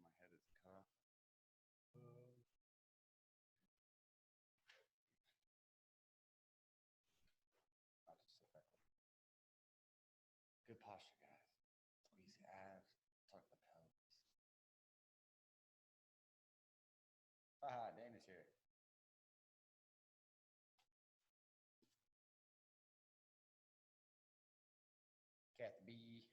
My head is cut off. I'll just sit back. Good posture, guys. Squeeze the abs, tuck the pelvis. Haha, Dana's here. Cat the bee.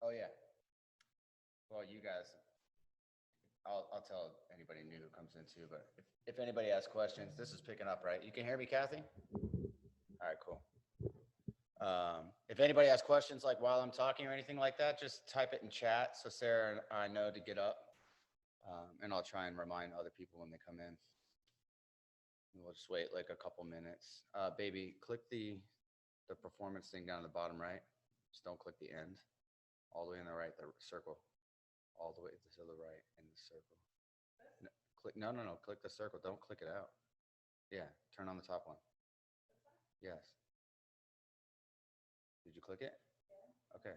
Oh yeah. Well, you guys, I'll tell anybody new who comes in too, but if anybody has questions, this is picking up, right? You can hear me, Kathy? All right, cool. If anybody has questions like while I'm talking or anything like that, just type it in chat so Sarah and I know to get up. And I'll try and remind other people when they come in. We'll just wait like a couple minutes. Baby, click the performance thing down at the bottom right. Just don't click the end. All the way on the right, the circle. All the way to the right in the circle. No. Click the circle. Don't click it out. Yeah, turn on the top one. Yes. Did you click it? Okay.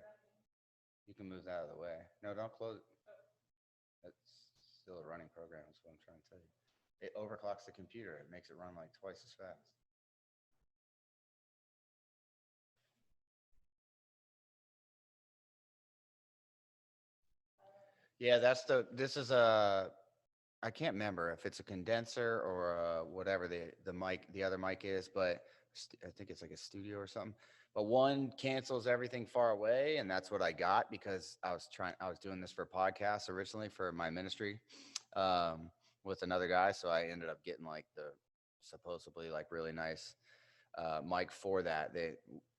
You can move that out of the way. No, don't close it. That's still a running program, is what I'm trying to tell you. It overclocks the computer. It makes it run like twice as fast. Yeah, this is a, I can't remember if it's a condenser or whatever the mic, the other mic is, but I think it's like a studio or something. But one cancels everything far away, and that's what I got because I was doing this for a podcast originally for my ministry with another guy. So I ended up getting like the supposedly like really nice mic for that.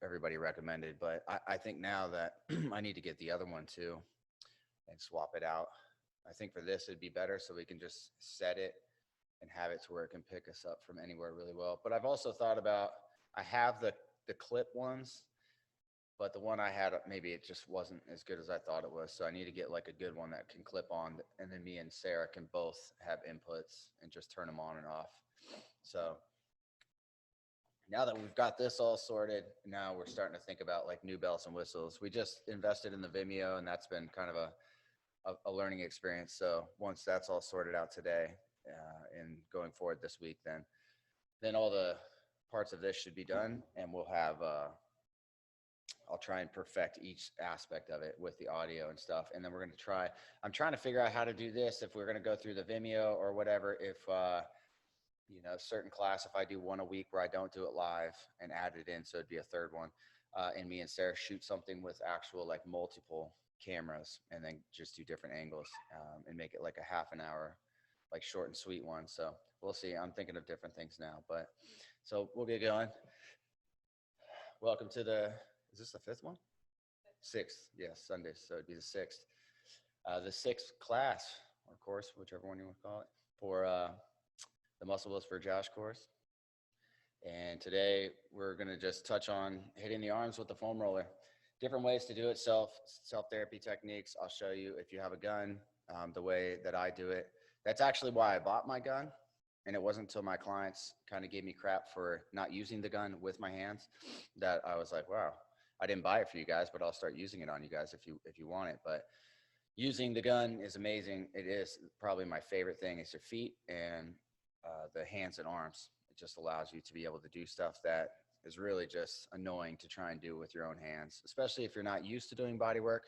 Everybody recommended, but I think now that I need to get the other one too and swap it out. I think for this it'd be better so we can just set it and have it to where it can pick us up from anywhere really well. But I've also thought about, I have the clip ones, but the one I had, maybe it just wasn't as good as I thought it was. So I need to get like a good one that can clip on, and then me and Sarah can both have inputs and just turn them on and off. So now that we've got this all sorted, now we're starting to think about like new bells and whistles. We just invested in the Vimeo, and that's been kind of a learning experience. So once that's all sorted out today and going forward this week, then all the parts of this should be done, and we'll have, I'll try and perfect each aspect of it with the audio and stuff. And then we're going to I'm trying to figure out how to do this. If we're going to go through the Vimeo or whatever, if, certain class, if I do one a week where I don't do it live and add it in, so it'd be a third one, and me and Sarah shoot something with actual like multiple cameras and then just do different angles and make it like a half an hour, like short and sweet one. So we'll see. I'm thinking of different things now, but so we'll get going. Welcome to is this the fifth one? Sixth, yes, Sunday. So it'd be the sixth class or course, whichever one you want to call it, for the Muscle Wills for Josh course. And today we're going to just touch on hitting the arms with the foam roller. Different ways to do it, self-therapy techniques. I'll show you if you have a gun, the way that I do it. That's actually why I bought my gun. And it wasn't until my clients kind of gave me crap for not using the gun with my hands that I was like, wow, I didn't buy it for you guys, but I'll start using it on you guys if you want it. But using the gun is amazing. It is probably my favorite thing is your feet and the hands and arms. It just allows you to be able to do stuff that is really just annoying to try and do with your own hands, especially if you're not used to doing body work.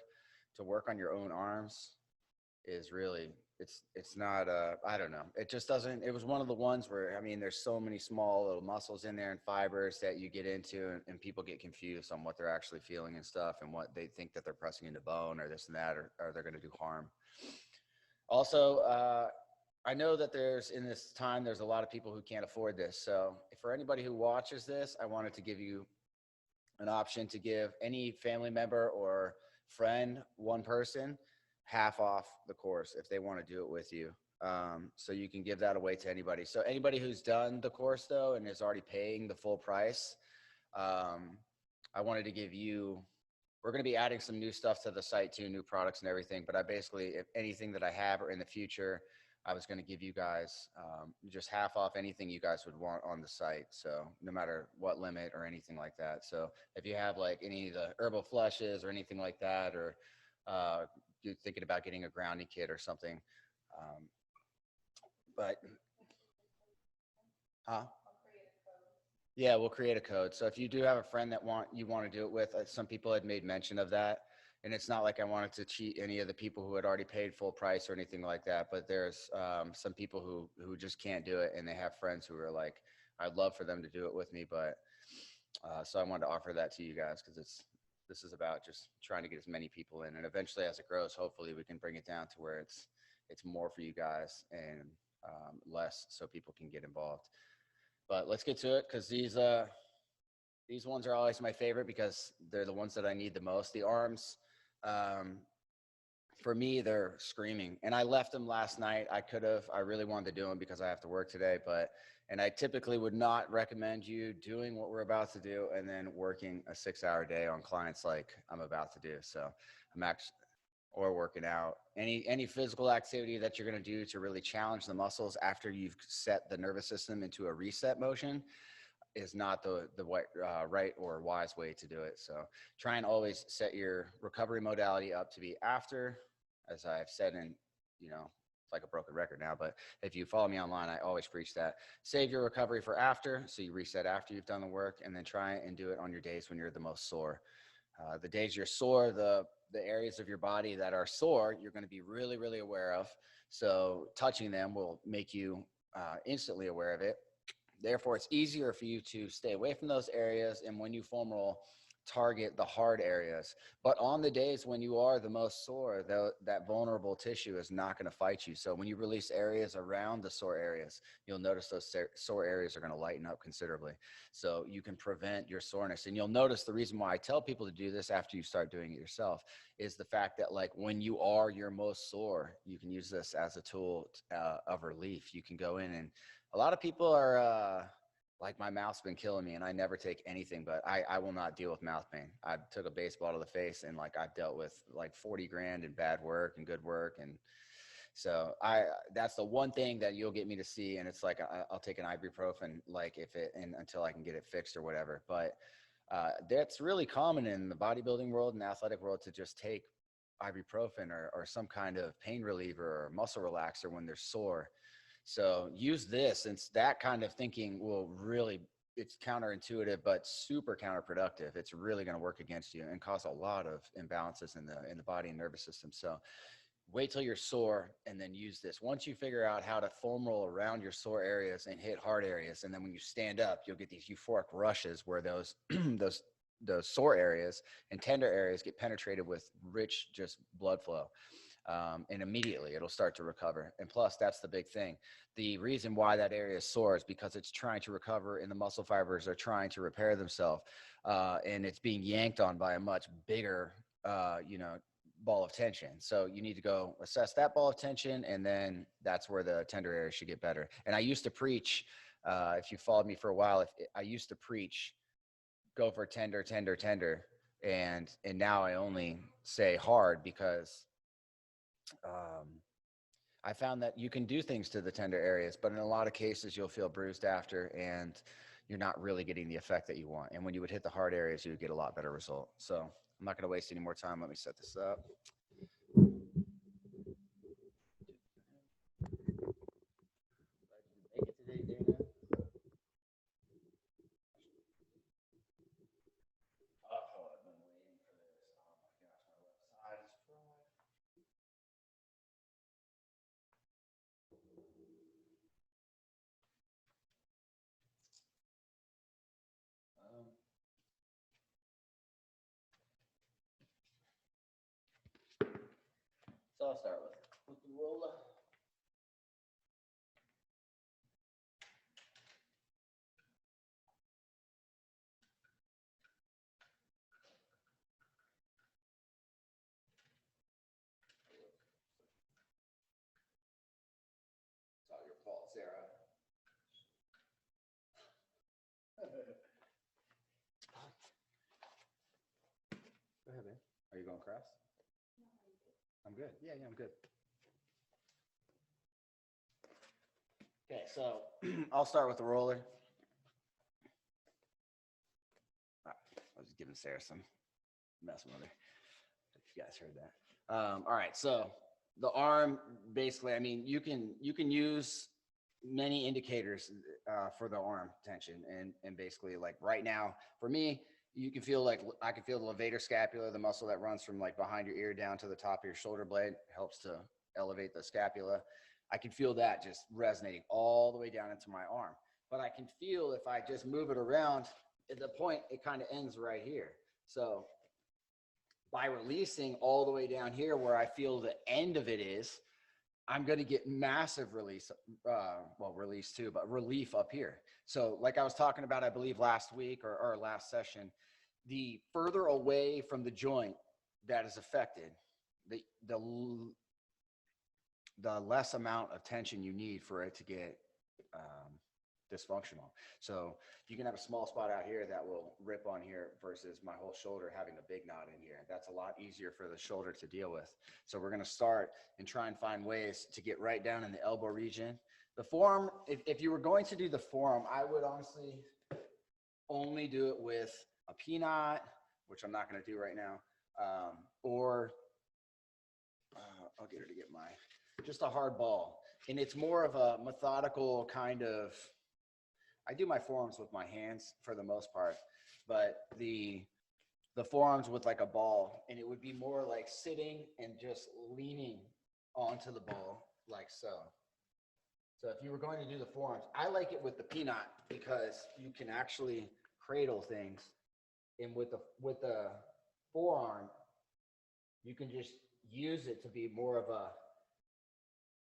To work on your own arms is really, it's not, I don't know. It just doesn't, it was one of the ones where, I mean, there's so many small little muscles in there and fibers that you get into, and people get confused on what they're actually feeling and stuff and what they think that they're pressing into bone or this and that, or they're going to do harm. Also, I know that in this time, there's a lot of people who can't afford this. So for anybody who watches this, I wanted to give you an option to give any family member or friend, one person, half off the course if they want to do it with you. So you can give that away to anybody. So anybody who's done the course though and is already paying the full price, I wanted to give you, we're going to be adding some new stuff to the site too, new products and everything. But I basically, if anything that I have or in the future, I was going to give you guys just half off anything you guys would want on the site. So no matter what limit or anything like that. So if you have like any of the herbal flushes or anything like that, or you're thinking about getting a grounding kit or something, but huh? Yeah, we'll create a code. So if you do have a friend that you want to do it with, some people had made mention of that. And it's not like I wanted to cheat any of the people who had already paid full price or anything like that. But there's some people who just can't do it, and they have friends who are like, I'd love for them to do it with me. But so I wanted to offer that to you guys because this is about just trying to get as many people in, and eventually, as it grows, hopefully we can bring it down to where it's more for you guys and less so people can get involved. But let's get to it because these ones are always my favorite because they're the ones that I need the most. The arms, for me, they're screaming. And I left them last night. I really wanted to do them because I have to work today. And I typically would not recommend you doing what we're about to do and then working a 6-hour day on clients like I'm about to do. So I'm actually, or working out, any physical activity that you're going to do to really challenge the muscles after you've set the nervous system into a reset motion is not the right or wise way to do it. So try and always set your recovery modality up to be after, as I've said, and it's like a broken record now, but if you follow me online, I always preach that. Save your recovery for after, so you reset after you've done the work, and then try and do it on your days when you're the most sore. The days you're sore, the areas of your body that are sore, you're going to be really, really aware of. So touching them will make you instantly aware of it. Therefore, it's easier for you to stay away from those areas. And when you foam roll, target the hard areas. But on the days when you are the most sore, that vulnerable tissue is not going to fight you. So when you release areas around the sore areas, you'll notice those sore areas are going to lighten up considerably. So you can prevent your soreness. And you'll notice the reason why I tell people to do this after you start doing it yourself is the fact that, like, when you are your most sore, you can use this as a tool of relief. You can go in, and a lot of people are like, my mouth's been killing me and I never take anything, but I will not deal with mouth pain. I took a baseball to the face, and like, I've dealt with like 40 grand in bad work and good work. And so that's the one thing that you'll get me to see. And it's like, I'll take an ibuprofen, like until I can get it fixed or whatever. But that's really common in the bodybuilding world and athletic world to just take ibuprofen or some kind of pain reliever or muscle relaxer when they're sore. So use this, since that kind of thinking will really, it's counterintuitive, but super counterproductive. It's really going to work against you and cause a lot of imbalances in the body and nervous system. So wait till you're sore and then use this. Once you figure out how to foam roll around your sore areas and hit hard areas, and then when you stand up, you'll get these euphoric rushes where those those sore areas and tender areas get penetrated with rich just blood flow. And immediately it'll start to recover. And plus, that's the big thing. The reason why that area is sore is because it's trying to recover and the muscle fibers are trying to repair themselves. And it's being yanked on by a much bigger, ball of tension. So you need to go assess that ball of tension, and then that's where the tender area should get better. And I used to preach, if you followed me for a while, I used to preach, go for tender, tender, tender. And now I only say hard because I found that you can do things to the tender areas, but in a lot of cases you'll feel bruised after, and you're not really getting the effect that you want. And when you would hit the hard areas, you would get a lot better result. So I'm not going to waste any more time. Let me set this up. Make it today, Dana. Oh, I've been waiting for this. Oh my gosh, my left side is fried. So I'll start with the roller. It's all your fault, Sarah. Go ahead, man. Are you going across? I'm good. Yeah, I'm good. Okay, so I'll start with the roller. I was giving Sarah some mess with her. If you guys heard that. All right, so the arm, basically, I mean, you can use many indicators for the arm tension, and basically, like right now, for me, you can feel like I can feel the levator scapula, the muscle that runs from like behind your ear down to the top of your shoulder blade, helps to elevate the scapula. I can feel that just resonating all the way down into my arm. But I can feel if I just move it around, at the point it kind of ends right here. So by releasing all the way down here where I feel the end of it is, I'm going to get massive release, well, release too, but relief up here. So like I was talking about, I believe last week or last session, the further away from the joint that is affected, the less amount of tension you need for it to get dysfunctional. So you can have a small spot out here that will rip on here versus my whole shoulder having a big knot in here. That's a lot easier for the shoulder to deal with. So we're going to start and try and find ways to get right down in the elbow region. The forearm, if you were going to do the forearm, I would honestly only do it with a peanut, which I'm not going to do right now, or I'll get her to get just a hard ball. And it's more of a methodical kind of, I do my forearms with my hands for the most part, but the forearms with like a ball, and it would be more like sitting and just leaning onto the ball like so. So if you were going to do the forearms, I like it with the peanut because you can actually cradle things. And with the forearm, you can just use it to be more of a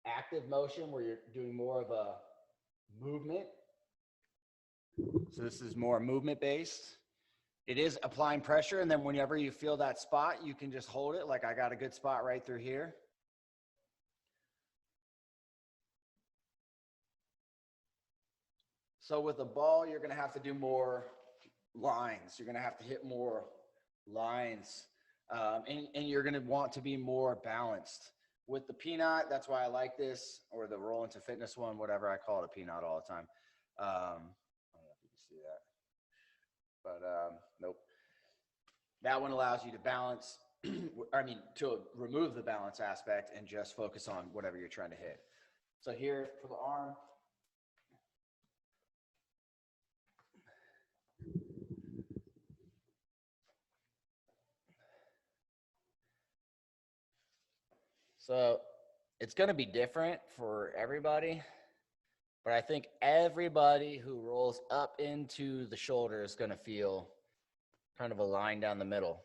active motion where you're doing more of a movement. So this is more movement based. It is applying pressure, and then whenever you feel that spot, you can just hold it. Like I got a good spot right through here. So with a ball, you're going to have to do more lines. You're going to have to hit more lines, and you're going to want to be more balanced. With the peanut, that's why I like this, or the roll into fitness one, whatever I call it, a peanut all the time. I don't know if you can see that, but nope. That one allows you to balance, I mean, to remove the balance aspect and just focus on whatever you're trying to hit. So here for the arm, so it's going to be different for everybody, but I think everybody who rolls up into the shoulder is going to feel kind of a line down the middle.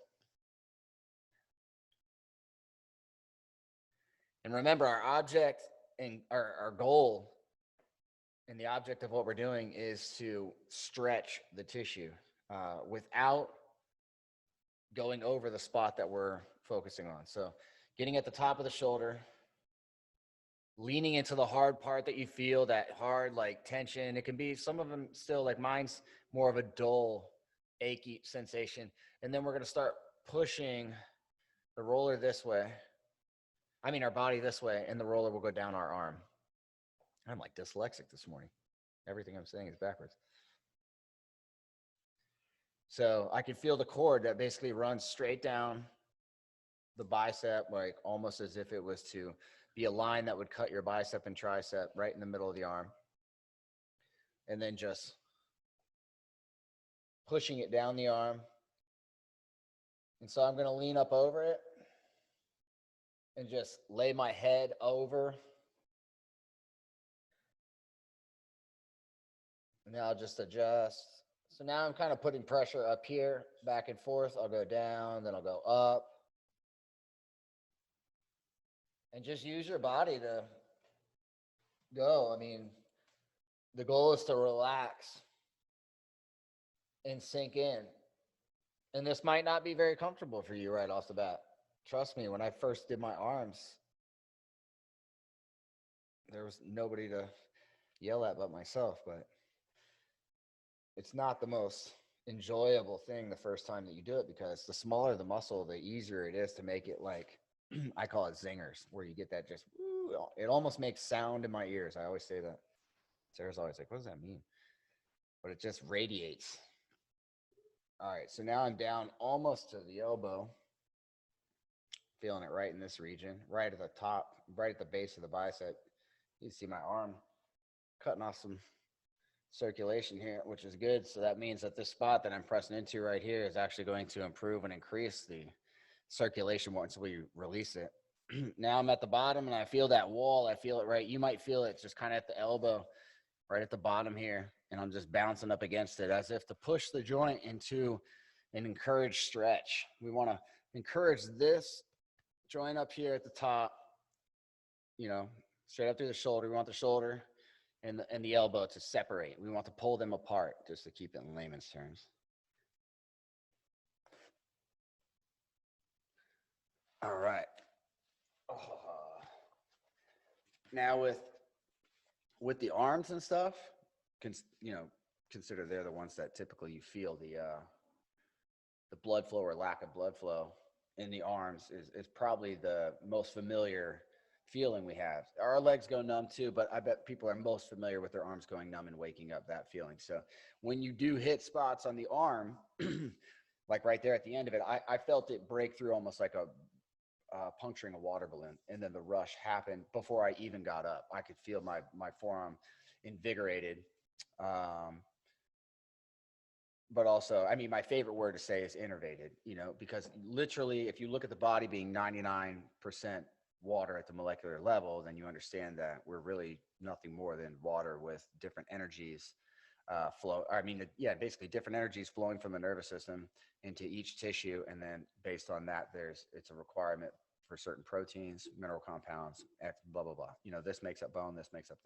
And remember, our object and our goal and the object of what we're doing is to stretch the tissue without going over the spot that we're focusing on. So getting at the top of the shoulder, leaning into the hard part that you feel, that hard like tension. It can be some of them still, like mine's more of a dull, achy sensation. And then we're going to start pushing the roller this way. I mean, our body this way, and the roller will go down our arm. I'm like dyslexic this morning. Everything I'm saying is backwards. So I can feel the cord that basically runs straight down the bicep, like almost as if it was to be a line that would cut your bicep and tricep right in the middle of the arm. And then just pushing it down the arm. And so I'm going to lean up over it and just lay my head over. And now I'll just adjust. So now I'm kind of putting pressure up here, back and forth. I'll go down, then I'll go up. And just use your body to go. I mean, the goal is to relax and sink in. And this might not be very comfortable for you right off the bat. Trust me, when I first did my arms, there was nobody to yell at but myself, but it's not the most enjoyable thing the first time that you do it, because the smaller the muscle, the easier it is to make it like, I call it zingers, where you get that just, it almost makes sound in my ears. I always say that. Sarah's always like, what does that mean? But it just radiates. All right, so now I'm down almost to the elbow. Feeling it right in this region, right at the top, right at the base of the bicep. You can see my arm cutting off some circulation here, which is good. So that means that this spot that I'm pressing into right here is actually going to improve and increase the circulation once we release it. Now I'm at the bottom and I feel that wall. I feel it right. You might feel it just kind of at the elbow, right at the bottom here. And I'm just bouncing up against it as if to push the joint into an encouraged stretch. We want to encourage this joint up here at the top, you know, straight up through the shoulder. We want the shoulder and the elbow to separate. We want to pull them apart, just to keep it in layman's terms. All right. Now with the arms and stuff, you know, consider they're the ones that typically you feel the blood flow or lack of blood flow in the arms is probably the most familiar feeling we have. Our legs go numb too, but I bet people are most familiar with their arms going numb and waking up, that feeling. So when you do hit spots on the arm, like right there at the end of it, I felt it break through almost like a puncturing a water balloon, and then the rush happened before I even got up. I could feel my forearm invigorated. But also, I mean, my favorite word to say is innervated, you know, because literally, if you look at the body being 99% water at the molecular level, then you understand that we're really nothing more than water with different energies basically different energies flowing from the nervous system into each tissue. And then based on that, it's a requirement for certain proteins, mineral compounds, blah, blah, blah. You know, this makes up bone, this makes up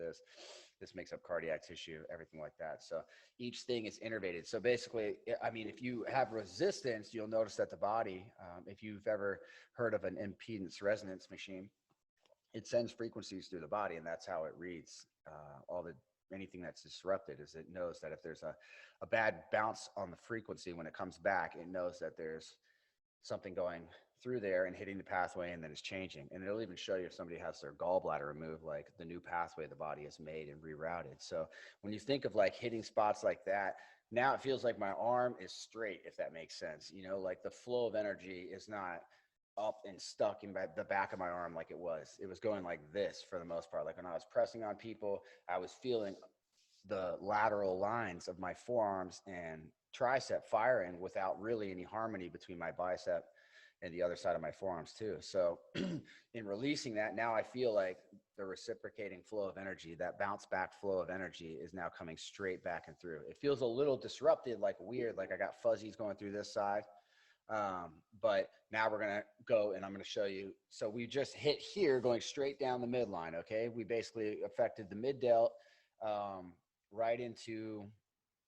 this makes up cardiac tissue, everything like that. So each thing is innervated. So basically, I mean, if you have resistance, you'll notice that the body, if you've ever heard of an impedance resonance machine, it sends frequencies through the body, and that's how it reads anything that's disrupted. Is it knows that if there's a bad bounce on the frequency, when it comes back, it knows that there's something going through there and hitting the pathway, and then it's changing. And it'll even show you if somebody has their gallbladder removed, like the new pathway the body has made and rerouted. So when you think of like hitting spots like that, now it feels like my arm is straight, if that makes sense. You know, like the flow of energy is not up and stuck in the back of my arm like it was. It was going like this for the most part. Like when I was pressing on people, I was feeling the lateral lines of my forearms and tricep firing without really any harmony between my bicep and the other side of my forearms too. So in releasing that, now I feel like the reciprocating flow of energy, that bounce back flow of energy is now coming straight back and through. It feels a little disrupted, like weird, like I got fuzzies going through this side. But now we're going to go and I'm going to show you. So we just hit here going straight down the midline. Okay. We basically affected the mid delt, right into,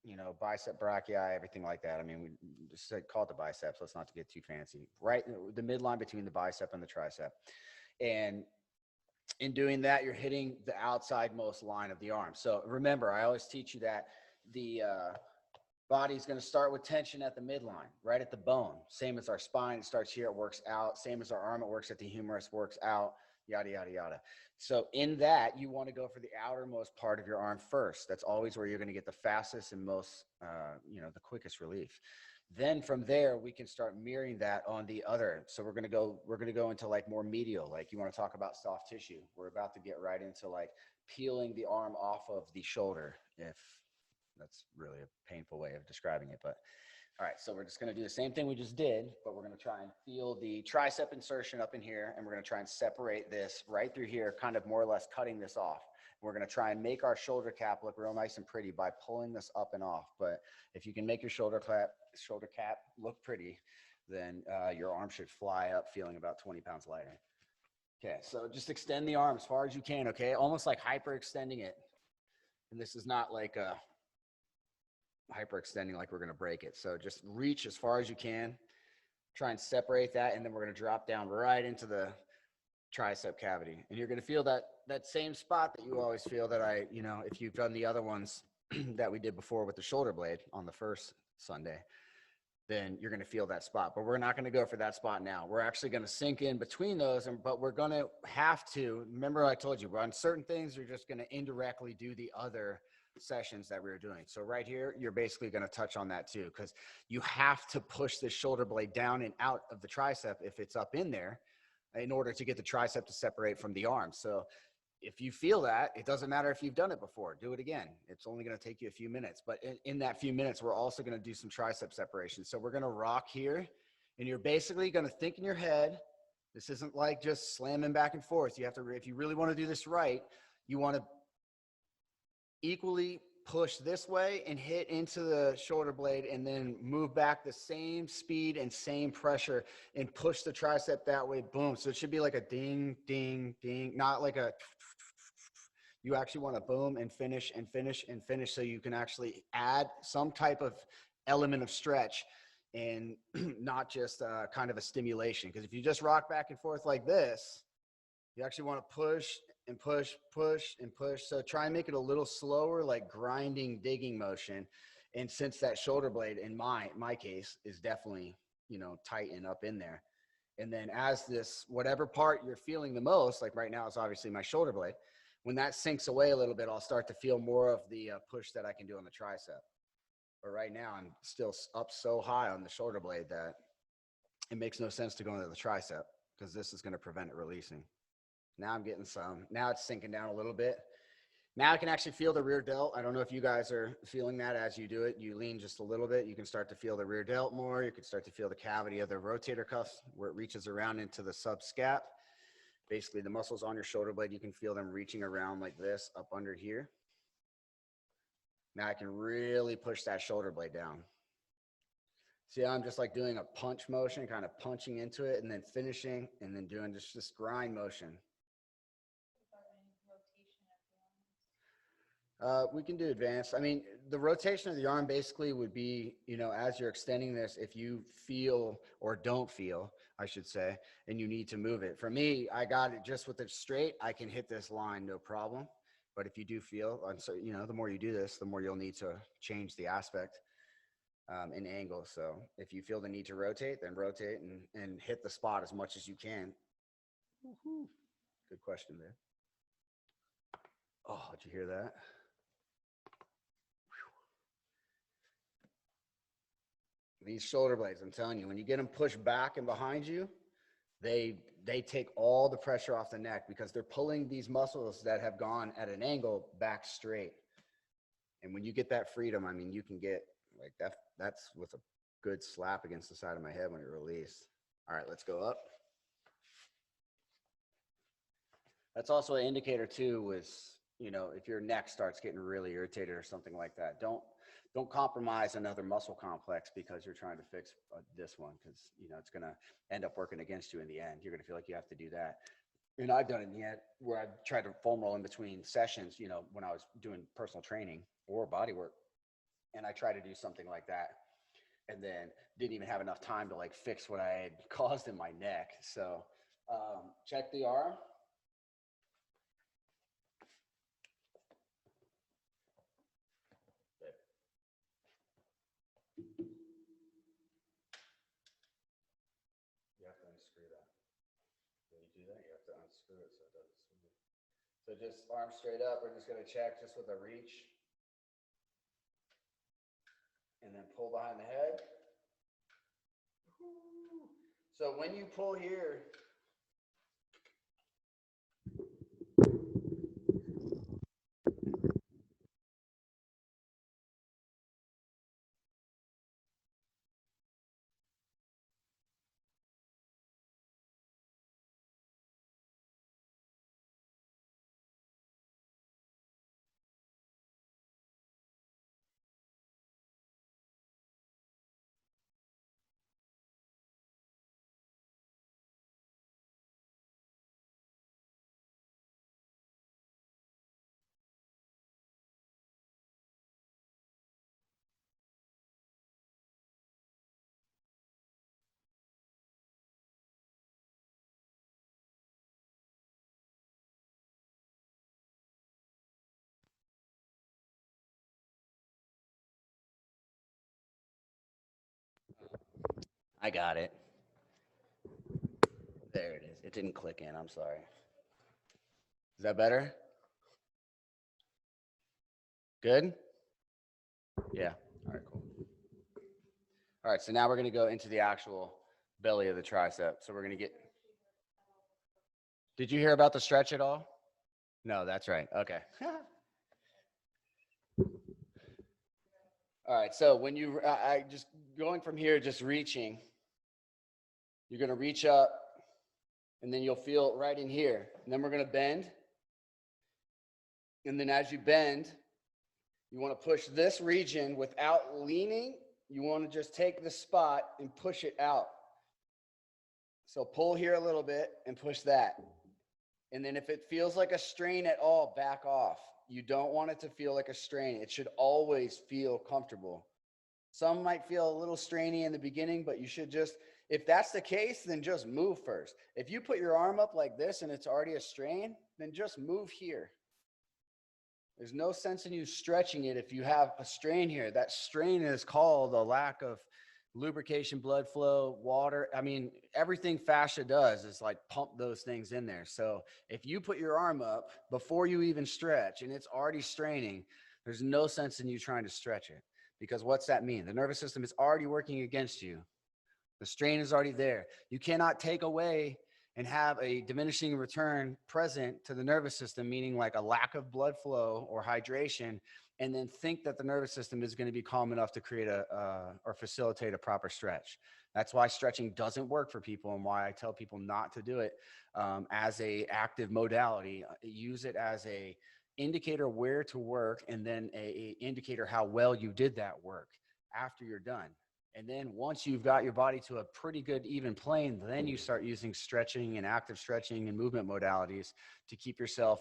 you know, bicep brachii, everything like that. I mean, we just call it the biceps. Let's not get too fancy, right? The midline between the bicep and the tricep. And in doing that, you're hitting the outside most line of the arm. So remember, I always teach you that the, body's going to start with tension at the midline, right at the bone. Same as our spine, it starts here, it works out. Same as our arm, it works at the humerus, works out, yada, yada, yada. So in that, you want to go for the outermost part of your arm first. That's always where you're going to get the fastest and most, the quickest relief. Then from there, we can start mirroring that on the other. So we're going to go into like more medial, like you want to talk about soft tissue. We're about to get right into like peeling the arm off of the shoulder, if that's really a painful way of describing it. But all right, so we're just going to do the same thing we just did, but we're going to try and feel the tricep insertion up in here, and we're going to try and separate this right through here, kind of more or less cutting this off. We're going to try and make our shoulder cap look real nice and pretty by pulling this up and off. But if you can make your shoulder cap look pretty, then your arm should fly up feeling about 20 pounds lighter. Okay, so just extend the arm as far as you can, okay? Almost like hyperextending it. And this is not like a hyperextending like we're going to break it. So just reach as far as you can, try and separate that, and then we're going to drop down right into the tricep cavity. And you're going to feel that same spot that you always feel that if you've done the other ones that we did before with the shoulder blade on the first Sunday, then you're going to feel that spot. But we're not going to go for that spot now. We're actually going to sink in between those, but we're going to have to, remember I told you, on certain things, you're just going to indirectly do the other sessions that we were doing. So right here, you're basically going to touch on that too, because you have to push the shoulder blade down and out of the tricep if it's up in there in order to get the tricep to separate from the arm. So if you feel that, it doesn't matter if you've done it before, do it again. It's only going to take you a few minutes, but in that few minutes, we're also going to do some tricep separation. So we're going to rock here, and you're basically going to think in your head. This isn't like just slamming back and forth. You have to, if you really want to do this right, you want to equally push this way and hit into the shoulder blade, and then move back the same speed and same pressure and push the tricep that way. Boom. So it should be like a ding, ding, ding, not like a, you actually want to boom and finish and finish and finish. So you can actually add some type of element of stretch and not just kind of a stimulation. Because if you just rock back and forth like this, you actually want to push and push, push and push. So try and make it a little slower, like grinding, digging motion. And since that shoulder blade in my case is definitely, you know, tight and up in there. And then as this, whatever part you're feeling the most, like right now, it's obviously my shoulder blade. When that sinks away a little bit, I'll start to feel more of the push that I can do on the tricep. But right now I'm still up so high on the shoulder blade that it makes no sense to go into the tricep, because this is going to prevent it releasing. Now I'm getting some, now it's sinking down a little bit. Now I can actually feel the rear delt. I don't know if you guys are feeling that as you do it. You lean just a little bit. You can start to feel the rear delt more. You can start to feel the cavity of the rotator cuff where it reaches around into the subscap. Basically the muscles on your shoulder blade, you can feel them reaching around like this up under here. Now I can really push that shoulder blade down. See, I'm just like doing a punch motion, kind of punching into it and then finishing and then doing just this grind motion. We can do advanced. I mean, the rotation of the arm basically would be, you know, as you're extending this, if you feel or don't feel, I should say, and you need to move it. For me, I got it just with it straight. I can hit this line, no problem. But if you do feel, and so, you know, the more you do this, the more you'll need to change the aspect and angle. So if you feel the need to rotate, then rotate and hit the spot as much as you can. Woo-hoo. Good question there. Oh, did you hear that? These shoulder blades, I'm telling you, when you get them pushed back and behind you, they take all the pressure off the neck, because they're pulling these muscles that have gone at an angle back straight. And when you get that freedom, I mean, you can get like that. That's with a good slap against the side of my head when it released. All right, let's go up. That's also an indicator too, was, you know, if your neck starts getting really irritated or something like that, don't compromise another muscle complex because you're trying to fix this one, because, you know, it's going to end up working against you in the end. You're going to feel like you have to do that. And I've done it in the end where I've tried to foam roll in between sessions, you know, when I was doing personal training or body work, and I try to do something like that, and then didn't even have enough time to like fix what I had caused in my neck. So check the arm. You have to unscrew that. When you do that, you have to unscrew it so it doesn't smooth. So just arm straight up. We're just going to check just with a reach. And then pull behind the head. So when you pull here, I got it. There it is. It didn't click in. I'm sorry. Is that better? Good? Yeah. All right, cool. All right, so now we're going to go into the actual belly of the tricep. So we're going to get. Did you hear about the stretch at all? No, that's right. Okay. All right, so when you, I just going from here, just reaching, you're going to reach up and then you'll feel right in here. And then we're going to bend. And then as you bend, you want to push this region without leaning. You want to just take the spot and push it out. So pull here a little bit and push that. And then if it feels like a strain at all, back off. You don't want it to feel like a strain. It should always feel comfortable. Some might feel a little strainy in the beginning, but you should just, if that's the case, then just move first. If you put your arm up like this and it's already a strain, then just move here. There's no sense in you stretching it if you have a strain here. That strain is called a lack of lubrication, blood flow, water. I mean, everything fascia does is like pump those things in there. So if you put your arm up before you even stretch and it's already straining, there's no sense in you trying to stretch it. Because what's that mean? The nervous system is already working against you. The strain is already there. You cannot take away and have a diminishing return present to the nervous system, meaning like a lack of blood flow or hydration, and then think that the nervous system is going to be calm enough to create or facilitate a proper stretch. That's why stretching doesn't work for people and why I tell people not to do it as a active modality. Use it as a indicator where to work and then a indicator how well you did that work after you're done. And then once you've got your body to a pretty good even plane, then you start using stretching and active stretching and movement modalities to keep yourself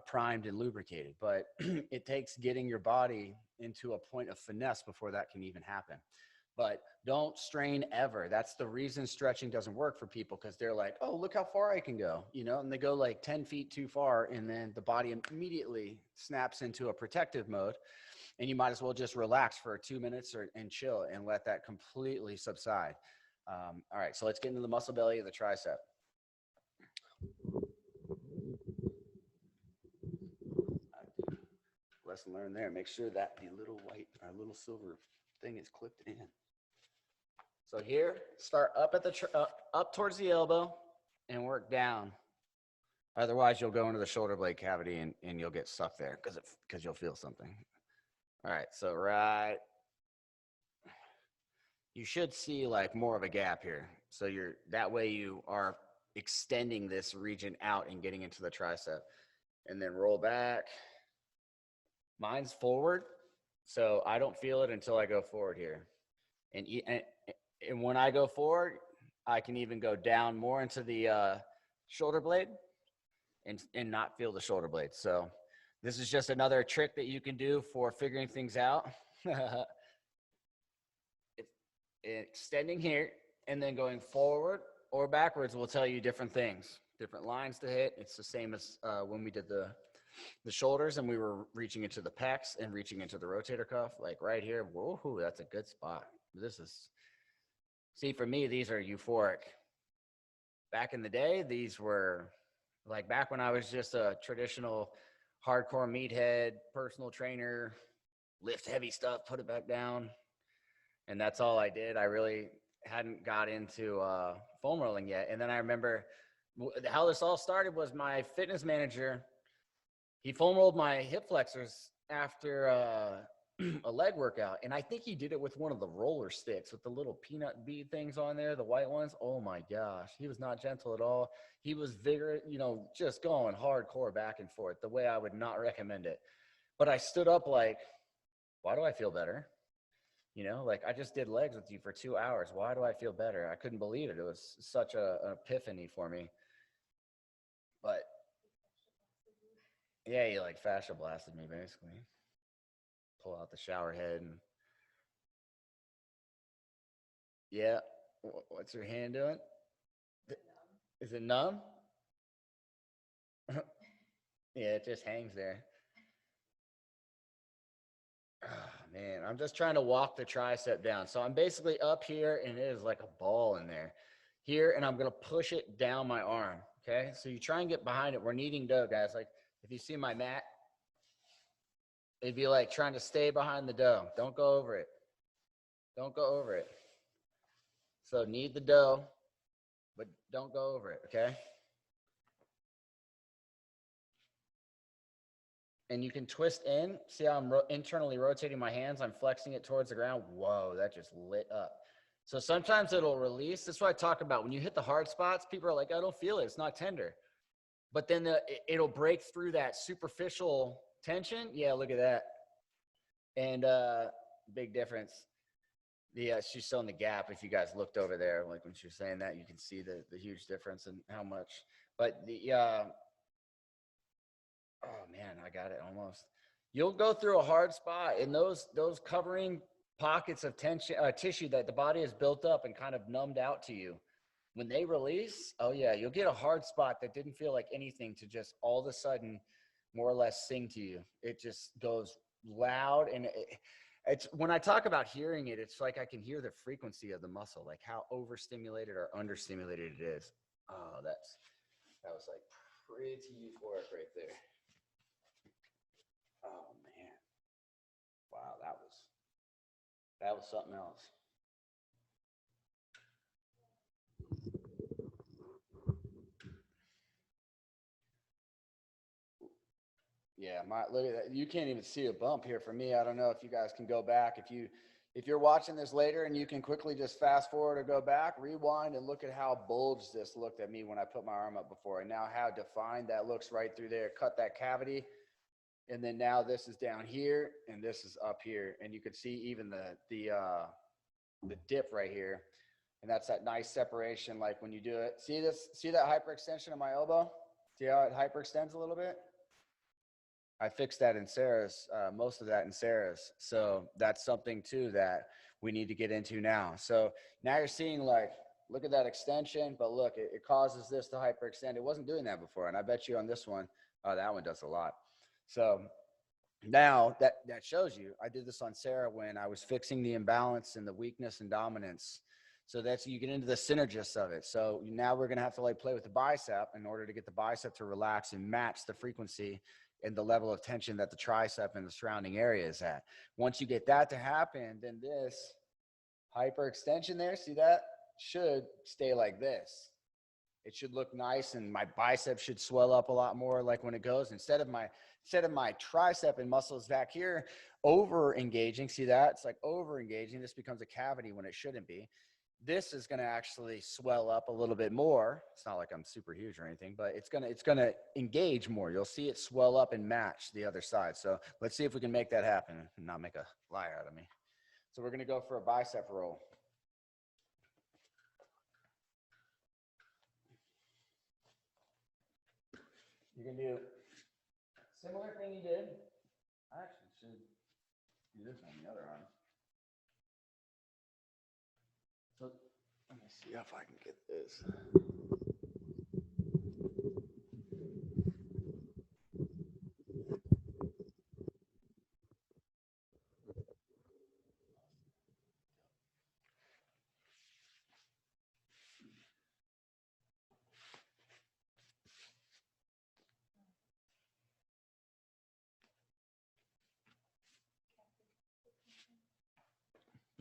primed and lubricated. But it takes getting your body into a point of finesse before that can even happen. But don't strain ever. That's the reason stretching doesn't work for people, because they're like, oh, look how far I can go, you know, and they go like 10 feet too far, and then the body immediately snaps into a protective mode. And you might as well just relax for 2 minutes and chill and let that completely subside. All right, so let's get into the muscle belly of the tricep. Lesson learned there. Make sure that the little white, our little silver thing is clipped in. So here, start up at the up towards the elbow and work down. Otherwise, you'll go into the shoulder blade cavity and you'll get stuck there because you'll feel something. All right, so right, you should see like more of a gap here. So that way you are extending this region out and getting into the tricep. And then roll back. Mine's forward, so I don't feel it until I go forward here. And when I go forward, I can even go down more into the shoulder blade and not feel the shoulder blade. So this is just another trick that you can do for figuring things out. Extending here and then going forward or backwards will tell you different things, different lines to hit. It's the same as when we did the shoulders and we were reaching into the pecs and reaching into the rotator cuff, like right here. Whoa, that's a good spot. See, for me, these are euphoric. Back in the day, these were like back when I was just a traditional hardcore meathead personal trainer, lift heavy stuff, put it back down. And that's all I did. I really hadn't got into foam rolling yet. And then I remember how this all started was my fitness manager. He foam rolled my hip flexors after a leg workout. And I think he did it with one of the roller sticks with the little peanut bead things on there, the white ones. Oh my gosh. He was not gentle at all. He was vigorous, just going hardcore back and forth the way I would not recommend it. But I stood up like, why do I feel better? Like I just did legs with you for 2 hours. Why do I feel better? I couldn't believe it. It was such an epiphany for me. But yeah, you like fascia blasted me basically. Pull out the shower head and yeah. What's your hand doing? Is it numb? Yeah, it just hangs there. Oh, Man, I'm just trying to walk the tricep down. So I'm basically up here and it is like a ball in there. Here, and I'm going to push it down my arm. Okay. So you try and get behind it. We're kneading dough, guys. Like if you see my mat, it'd be like trying to stay behind the dough. Don't go over it. Don't go over it. So knead the dough, but don't go over it. Okay. And you can twist in. See how I'm internally rotating my hands? I'm flexing it towards the ground. Whoa, that just lit up. So sometimes it'll release. That's what I talk about. When you hit the hard spots, people are like, I don't feel it. It's not tender. But then it'll break through that superficial tension. Yeah, look at that. And big difference. She's showing the gap. If you guys looked over there, like when she was saying that, you can see the huge difference in how much. But oh man, I got it almost. You'll go through a hard spot, and those covering pockets of tension, tissue that the body has built up and kind of numbed out to you. When they release, oh yeah, you'll get a hard spot that didn't feel like anything to just all of a sudden more or less sing to you. It just goes loud, and it's when I talk about hearing it, it's like I can hear the frequency of the muscle, like how overstimulated or understimulated it is. Oh, that was like pretty euphoric right there. Oh man. Wow, that was something else. Yeah, look at that. You can't even see a bump here for me. I don't know if you guys can go back. If you're watching this later and you can quickly just fast forward or go back, rewind and look at how bulged this looked at me when I put my arm up before, and now how defined that looks right through there. Cut that cavity. And then now this is down here and this is up here. And you could see even the dip right here. And that's that nice separation. Like when you do it, see that hyperextension of my elbow? See how it hyperextends a little bit? I fixed that in Sarah's, most of that in Sarah's. So that's something too that we need to get into now. So now you're seeing like, look at that extension, but look, it causes this to hyperextend. It wasn't doing that before. And I bet you on this one, that one does a lot. So now that shows you, I did this on Sarah when I was fixing the imbalance and the weakness and dominance. So that's, you get into the synergist of it. So now we're going to have to like play with the bicep in order to get the bicep to relax and match the frequency and the level of tension that the tricep and the surrounding area is at. Once you get that to happen, then this hyperextension there, see that, should stay like this. It should look nice, and my bicep should swell up a lot more like when it goes. Instead of my tricep and muscles back here over engaging, see that? It's like over engaging. This becomes a cavity when it shouldn't be. This is going to actually swell up a little bit more. It's not like I'm super huge or anything, but it's going to engage more. You'll see it swell up and match the other side. So let's see if we can make that happen and not make a liar out of me. So we're going to go for a bicep roll. You can do similar thing you did. I actually should do this on the other arm. So let me see if I can get this.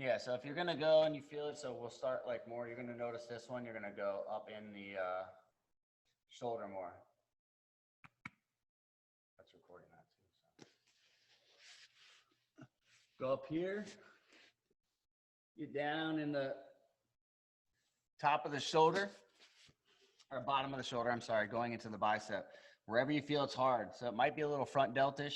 Yeah, so if you're going to go and you feel it, so we'll start like more, you're going to notice this one, you're going to go up in the shoulder more. That's recording that too. So. Go up here, get down in the top of the shoulder, or bottom of the shoulder, I'm sorry, going into the bicep. Wherever you feel it's hard. So it might be a little front deltish.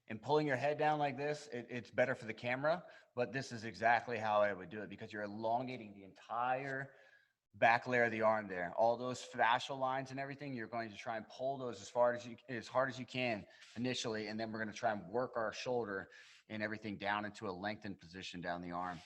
And pulling your head down like this, it's better for the camera, but this is exactly how I would do it because you're elongating the entire back layer of the arm there. All those fascial lines and everything, you're going to try and pull those as hard as you can initially, and then we're going to try and work our shoulder and everything down into a lengthened position down the arm.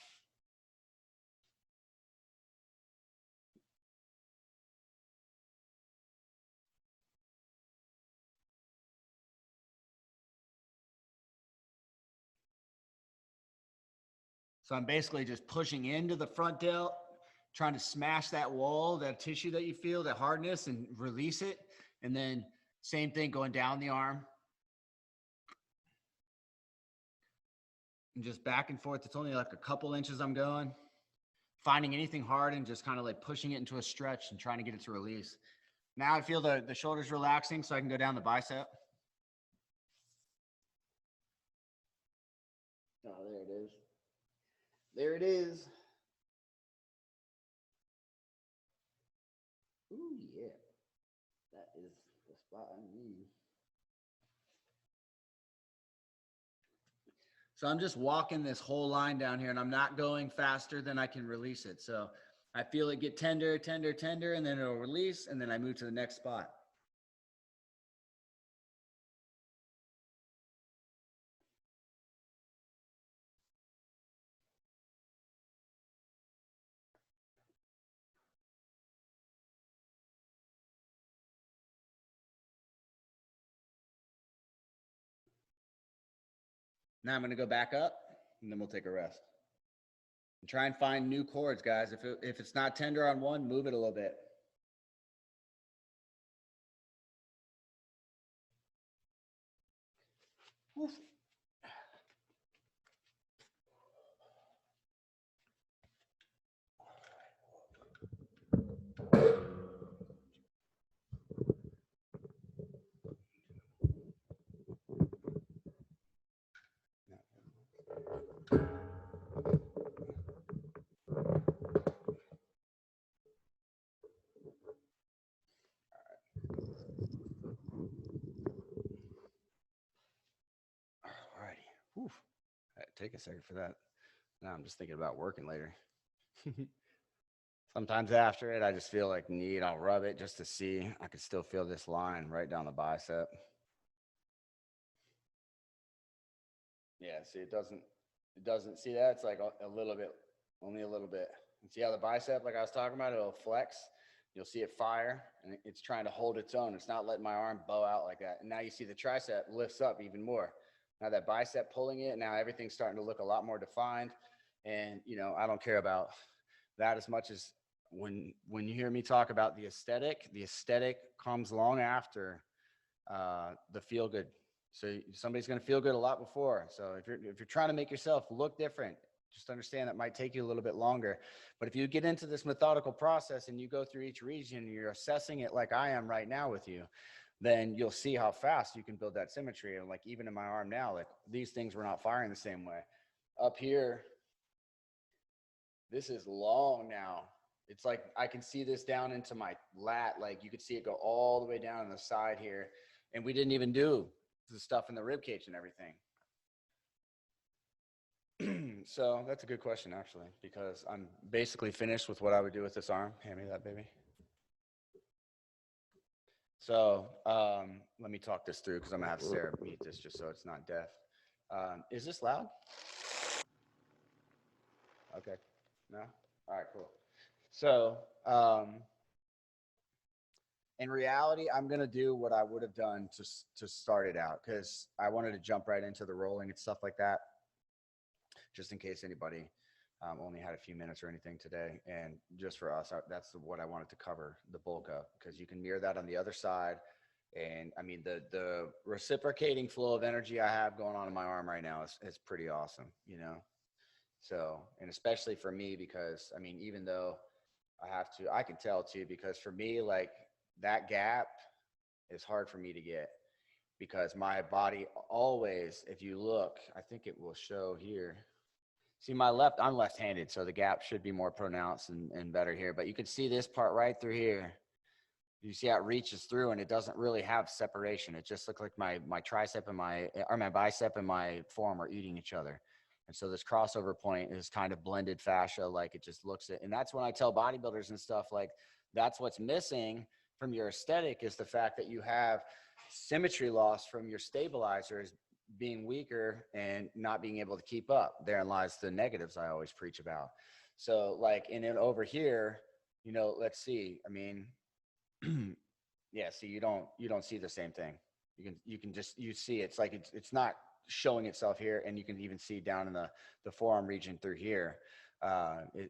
So I'm basically just pushing into the front delt, trying to smash that wall, that tissue that you feel, that hardness, and release it. And then same thing going down the arm. And just back and forth. It's only like a couple inches I'm going. Finding anything hard and just kind of like pushing it into a stretch and trying to get it to release. Now I feel the shoulders relaxing, so I can go down the bicep. Oh, there it is. There it is. Ooh, yeah. That is the spot I need. So I'm just walking this whole line down here, and I'm not going faster than I can release it. So I feel it get tender, tender, tender, and then it'll release, and then I move to the next spot. Now I'm going to go back up, and then we'll take a rest. And try and find new chords, guys. If it's not tender on one, move it a little bit. Oof. Alrighty. Take a second for that. Now I'm just thinking about working later. Sometimes after it, I just feel like I'll rub it just to see. I can still feel this line right down the bicep. Yeah, see, it doesn't see that. It's like a little bit, only a little bit. And see how the bicep, like I was talking about, it'll flex. You'll see it fire, and it's trying to hold its own. It's not letting my arm bow out like that. And now you see the tricep lifts up even more. Now that bicep pulling it, now everything's starting to look a lot more defined. And, I don't care about that as much as when you hear me talk about the aesthetic comes long after the feel good. So somebody's going to feel good a lot before. So if you're trying to make yourself look different, just understand that might take you a little bit longer. But if you get into this methodical process and you go through each region and you're assessing it like I am right now with you, then you'll see how fast you can build that symmetry. And like even in my arm now, like these things were not firing the same way. Up here, this is long now. It's like I can see this down into my lat. Like you could see it go all the way down on the side here. And we didn't even do the stuff in the rib cage and everything. So that's a good question, actually, because I'm basically finished with what I would do with this arm. Hand me that, baby. So let me talk this through because I'm going to have Sarah mute this just so it's not deaf. Is this loud? Okay. No? All right, cool. So in reality, I'm going to do what I would have done to start it out because I wanted to jump right into the rolling and stuff like that, just in case anybody only had a few minutes or anything today. And just for us, that's what I wanted to cover the bulk of, because you can mirror that on the other side. And I mean, the reciprocating flow of energy I have going on in my arm right now is pretty awesome, So, and especially for me, because I mean, even though I can tell too, because for me, like that gap is hard for me to get because my body always, if you look, I think it will show here. See I'm left-handed, so the gap should be more pronounced and better here, but you can see this part right through here. You see how it reaches through and it doesn't really have separation. It just looks like my tricep and my bicep and my forearm are eating each other. And so this crossover point is kind of blended fascia, like it just looks at, and that's when I tell bodybuilders and stuff, like that's what's missing from your aesthetic is the fact that you have symmetry loss from your stabilizers being weaker and not being able to keep up. Therein lies the negatives I always preach about. So like, and then over here, let's see, I mean, yeah, see, you don't see the same thing. You see it's like it's not showing itself here. And you can even see down in the forearm region through here.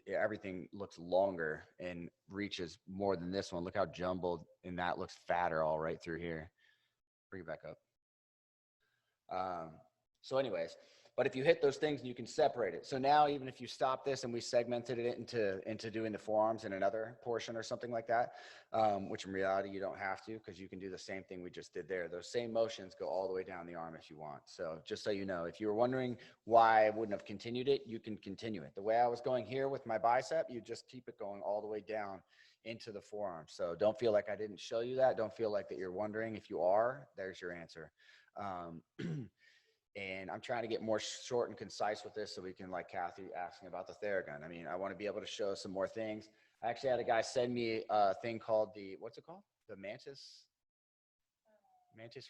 Everything looks longer and reaches more than this one. Look how jumbled, and that looks fatter all right through here. Bring it back up. So anyways, but if you hit those things, you can separate it. So now, even if you stop this and we segmented it into doing the forearms in another portion or something like that, which in reality you don't have to, because you can do the same thing we just did there. Those same motions go all the way down the arm if you want. So just so you know, if you were wondering why I wouldn't have continued it, you can continue it. The way I was going here with my bicep, you just keep it going all the way down into the forearm. So don't feel like I didn't show you that. Don't feel like that you're wondering. If you are, there's your answer. And I'm trying to get more short and concise with this so we can, like Kathy asking about the Theragun. I mean, I want to be able to show some more things. I actually had a guy send me a thing called what's it called? The Mantis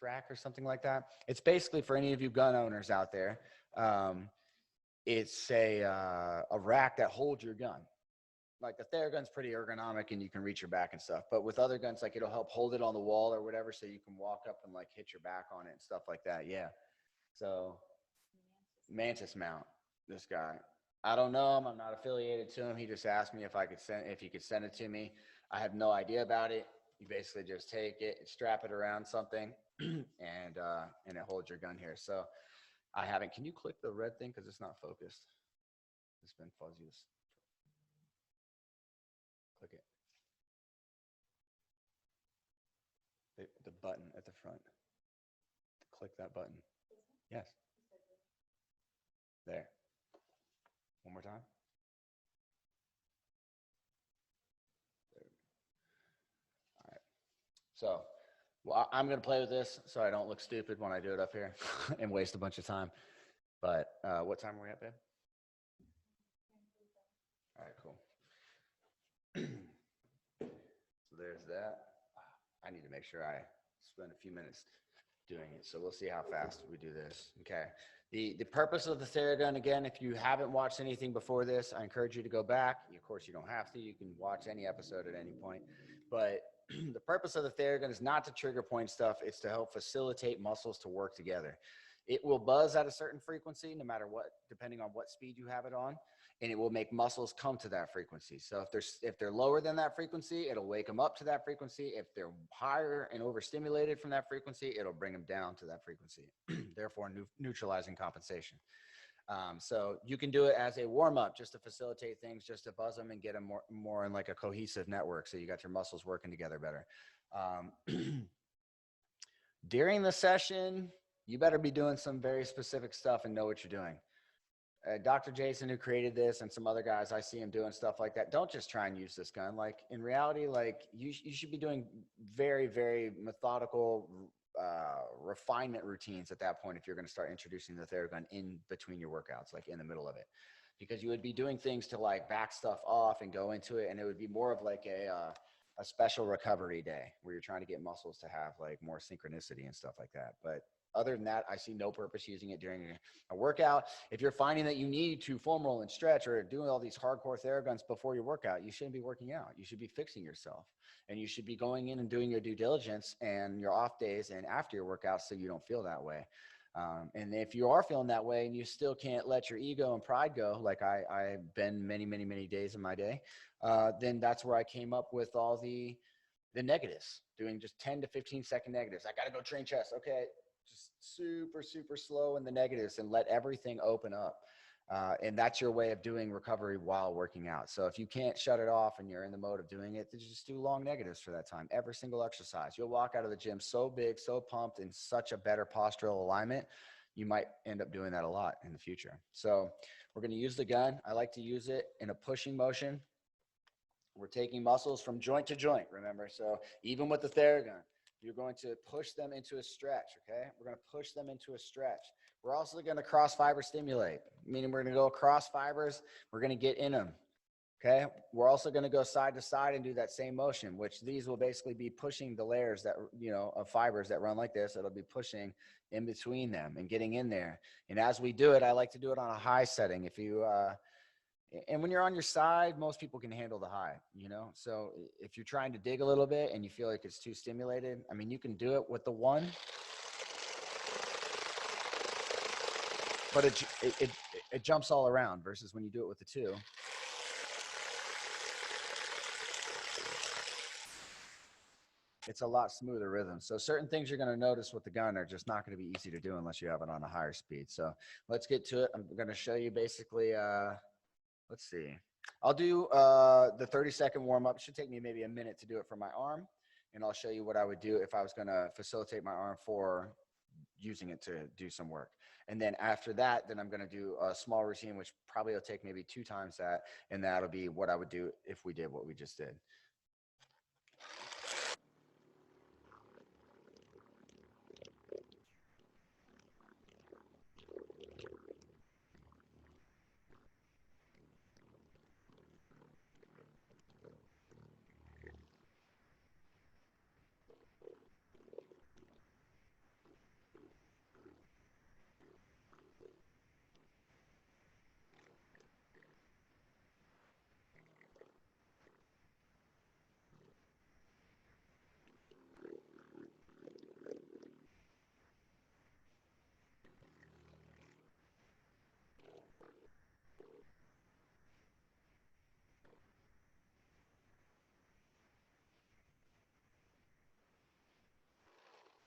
rack or something like that. It's basically, for any of you gun owners out there, it's a rack that holds your gun. Like the Theragun's pretty ergonomic and you can reach your back and stuff. But with other guns, like it'll help hold it on the wall or whatever, so you can walk up and like hit your back on it and stuff like that. Yeah. So Mantis mount, this guy. I don't know him. I'm not affiliated to him. He just asked me if he could send it to me. I have no idea about it. You basically just take it, strap it around something, and it holds your gun here. So I haven't. Can you click the red thing because it's not focused? It's been fuzzy. Click it. The button at the front. Click that button. Yes. There. One more time. There. All right. So, well, I'm going to play with this so I don't look stupid when I do it up here and waste a bunch of time. But what time are we at, babe? All right, cool. So there's that. I need to make sure I spend a few minutes doing it. So we'll see how fast we do this. Okay. The purpose of the Theragun, again, if you haven't watched anything before this, I encourage you to go back. Of course, you don't have to. You can watch any episode at any point. But the purpose of the Theragun is not to trigger point stuff. It's to help facilitate muscles to work together. It will buzz at a certain frequency, no matter what, depending on what speed you have it on, and it will make muscles come to that frequency. So if they're lower than that frequency, it'll wake them up to that frequency. If they're higher and overstimulated from that frequency, it'll bring them down to that frequency, therefore neutralizing compensation. So you can do it as a warm-up just to facilitate things, just to buzz them and get them more in like a cohesive network, so you got your muscles working together better. During the session, you better be doing some very specific stuff and know what you're doing. Dr. Jason, who created this, and some other guys, I see him doing stuff like that. Don't just try and use this gun. Like in reality, like you should be doing very, very methodical refinement routines at that point if you're going to start introducing the Theragun in between your workouts, like in the middle of it, because you would be doing things to like back stuff off and go into it, and it would be more of like a special recovery day where you're trying to get muscles to have like more synchronicity and stuff like that. But other than that, I see no purpose using it during a workout. If you're finding that you need to foam roll and stretch or doing all these hardcore Theraguns before your workout, you shouldn't be working out. You should be fixing yourself, and you should be going in and doing your due diligence and your off days and after your workout, so you don't feel that way. And if you are feeling that way and you still can't let your ego and pride go, like I've been many, many, many days in my day, then that's where I came up with all the negatives, doing just 10 to 15 second negatives. I got to go train chest. Okay. Just super, super slow in the negatives and let everything open up. And that's your way of doing recovery while working out. So if you can't shut it off and you're in the mode of doing it, then just do long negatives for that time. Every single exercise. You'll walk out of the gym so big, so pumped, in such a better postural alignment. You might end up doing that a lot in the future. So we're going to use the gun. I like to use it in a pushing motion. We're taking muscles from joint to joint, remember? So even with the Theragun, you're going to push them into a stretch, okay? We're going to push them into a stretch. We're also going to cross fiber stimulate, meaning we're going to go across fibers. We're going to get in them, okay? We're also going to go side to side and do that same motion, which these will basically be pushing the layers that, of fibers that run like this. It'll be pushing in between them and getting in there. And as we do it, I like to do it on a high setting. If you, and when you're on your side, most people can handle the high, So if you're trying to dig a little bit and you feel like it's too stimulated, I mean, you can do it with the one. but it jumps all around versus when you do it with the 2. It's a lot smoother rhythm. So certain things you're going to notice with the gun are just not going to be easy to do unless you have it on a higher speed. So let's get to it. I'm going to show you basically, let's see. I'll do the 30-second warm-up. It should take me maybe a minute to do it for my arm. And I'll show you what I would do if I was going to facilitate my arm for using it to do some work. And then after that, then I'm going to do a small routine, which probably will take maybe 2 times that. And that'll be what I would do if we did what we just did.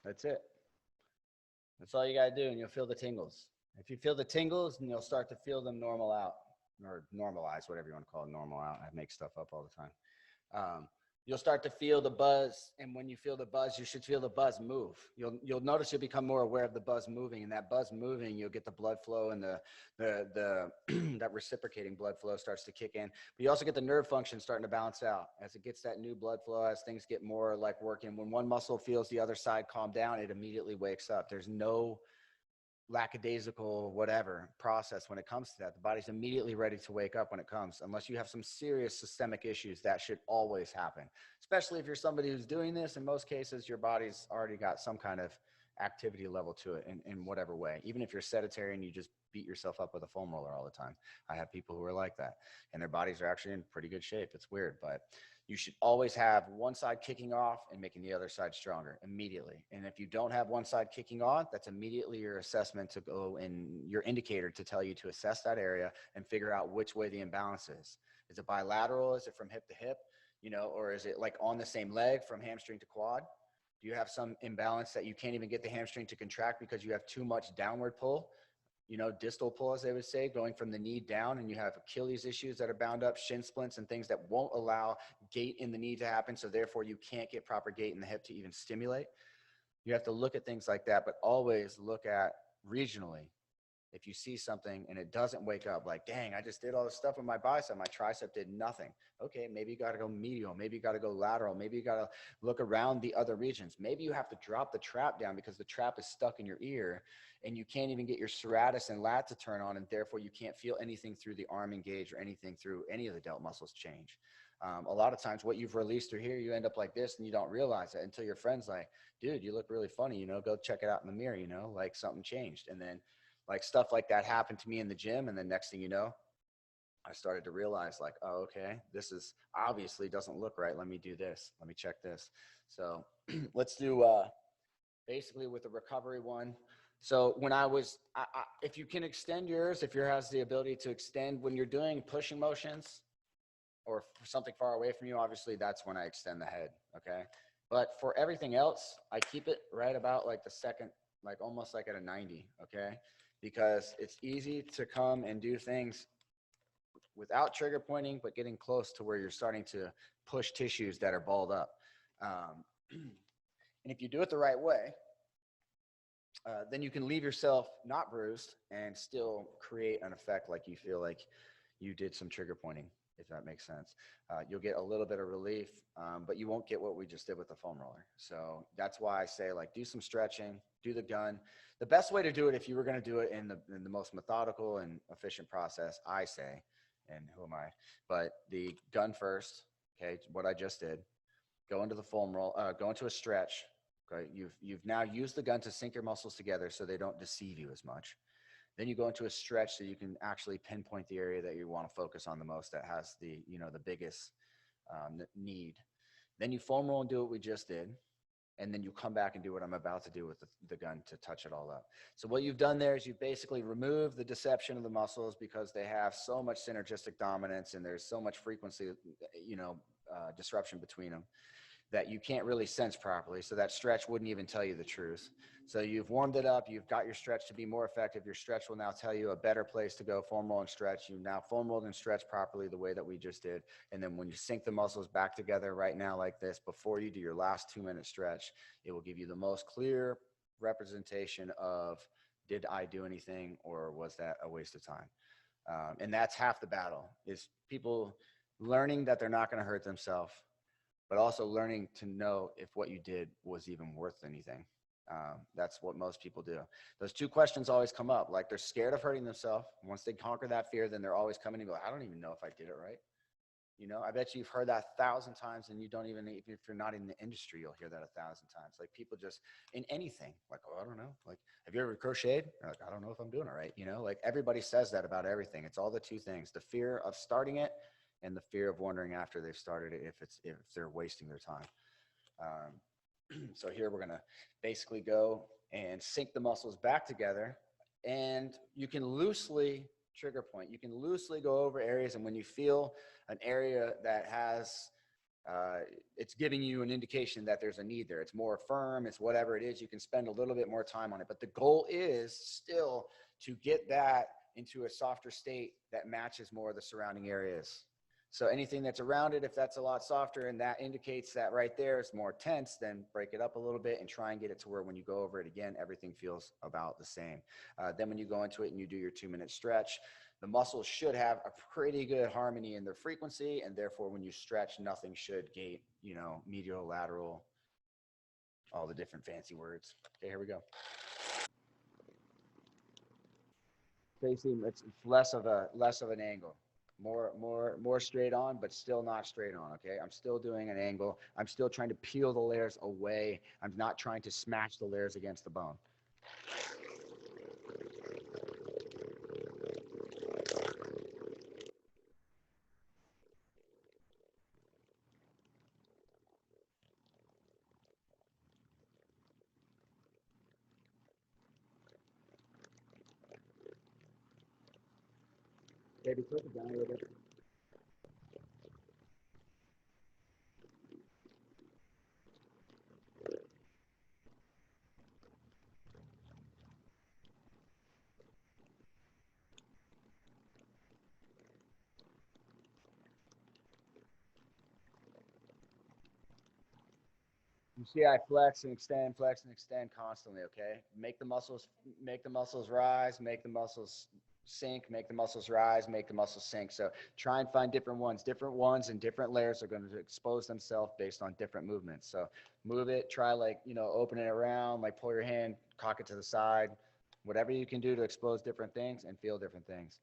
That's it. That's all you got to do, and you'll feel the tingles. If you feel the tingles, then you'll start to feel them normal out, or normalize, whatever you want to call it, normal out. I make stuff up all the time. You'll start to feel the buzz, and when you feel the buzz, you should feel the buzz move. You'll notice you'll become more aware of the buzz moving, and that buzz moving, you'll get the blood flow, and the that reciprocating blood flow starts to kick in. But you also get the nerve function starting to balance out as it gets that new blood flow, as things get more like working. When one muscle feels the other side calm down, it immediately wakes up. There's no lackadaisical whatever process when it comes to that. The body's immediately ready to wake up when it comes, unless you have some serious systemic issues. That should always happen, especially if you're somebody who's doing this. In most cases, your body's already got some kind of activity level to it in whatever way. Even if you're sedentary and you just beat yourself up with a foam roller all the time. I have people who are like that, and their bodies are actually in pretty good shape. It's weird, but you should always have one side kicking off and making the other side stronger immediately. And if you don't have one side kicking on, that's immediately your assessment to go in, your indicator to tell you to assess that area and figure out which way the imbalance is. Is it bilateral? Is it from hip to hip? Or is it like on the same leg from hamstring to quad? Do you have some imbalance that you can't even get the hamstring to contract because you have too much downward pull? Distal pull, as they would say, going from the knee down, and you have Achilles issues that are bound up, shin splints and things that won't allow gait in the knee to happen. So therefore you can't get proper gait in the hip to even stimulate. You have to look at things like that, but always look at regionally. If you see something and it doesn't wake up, like, dang, I just did all this stuff with my bicep, my tricep did nothing. Okay, maybe you got to go medial. Maybe you got to go lateral. Maybe you got to look around the other regions. Maybe you have to drop the trap down because the trap is stuck in your ear and you can't even get your serratus and lat to turn on, and therefore you can't feel anything through the arm engage or anything through any of the delt muscles change. A lot of times what you've released through here, you end up like this and you don't realize it until your friend's like, dude, you look really funny, go check it out in the mirror, like something changed. And then like stuff like that happened to me in the gym. And then next thing you know, I started to realize like, oh, okay, this is obviously doesn't look right. Let me do this. Let me check this. So let's do basically with the recovery one. So when if you can extend yours, if yours has the ability to extend when you're doing pushing motions or something far away from you, obviously that's when I extend the head. Okay. But for everything else, I keep it right about like the second, like almost like at a 90. Okay. Because it's easy to come and do things without trigger pointing, but getting close to where you're starting to push tissues that are balled up. And if you do it the right way, then you can leave yourself not bruised and still create an effect like you feel like you did some trigger pointing, if that makes sense. You'll get a little bit of relief, but you won't get what we just did with the foam roller. So that's why I say, like, do some stretching, do the gun. The best way to do it, if you were going to do it in the most methodical and efficient process, I say, and who am I? But the gun first, okay, what I just did, go into the foam roll, go into a stretch. Okay, you've now used the gun to sync your muscles together so they don't deceive you as much. Then you go into a stretch so you can actually pinpoint the area that you want to focus on the most, that has the biggest need. Then you foam roll and do what we just did. and then you come back and do what I'm about to do with the gun to touch it all up. So what you've done there is you've basically removed the deception of the muscles because they have so much synergistic dominance and there's so much frequency, disruption between them that you can't really sense properly. So that stretch wouldn't even tell you the truth. So you've warmed it up. You've got your stretch to be more effective. Your stretch will now tell you a better place to go, foam roll and stretch. You now foam rolled and stretch properly the way that we just did. And then when you sync the muscles back together right now like this, before you do your last 2-minute stretch, it will give you the most clear representation of, did I do anything or was that a waste of time? And that's half the battle, is people learning that they're not going to hurt themselves, but also learning to know if what you did was even worth anything. That's what most people do. Those two questions always come up. Like, they're scared of hurting themselves. Once they conquer that fear, then they're always coming and go, I don't even know if I did it right. I bet you've heard that 1,000 times, and you don't even, if you're not in the industry, you'll hear that 1,000 times. Like, people just, in anything, like, oh, I don't know. Like, have you ever crocheted? Like, I don't know if I'm doing it right. Like, everybody says that about everything. It's all the two things, the fear of starting it and the fear of wondering after they've started it if they're wasting their time. So here we're going to basically go and sync the muscles back together, and you can loosely trigger point. You can loosely go over areas, and when you feel an area that has, it's giving you an indication that there's a need there. It's more firm, it's whatever it is, you can spend a little bit more time on it. But the goal is still to get that into a softer state that matches more of the surrounding areas. So anything that's around it, if that's a lot softer and that indicates that right there is more tense, then break it up a little bit and try and get it to where when you go over it again, everything feels about the same. Then when you go into it and you do your 2-minute stretch, the muscles should have a pretty good harmony in their frequency, and therefore when you stretch, nothing should gate, medial, lateral, all the different fancy words. Okay, here we go. Facing, it's less of an angle. More straight on, but still not straight on. Okay, I'm still doing an angle. I'm still trying to peel the layers away. I'm not trying to smash the layers against the bone. Maybe click it down a little bit. You see, I flex and extend constantly. Okay, make the muscles rise, make the muscles sink, make the muscles rise, make the muscles sink. So try and find different ones and different layers are going to expose themselves based on different movements. So move it, try open it around, like pull your hand, cock it to the side, whatever you can do to expose different things and feel different things.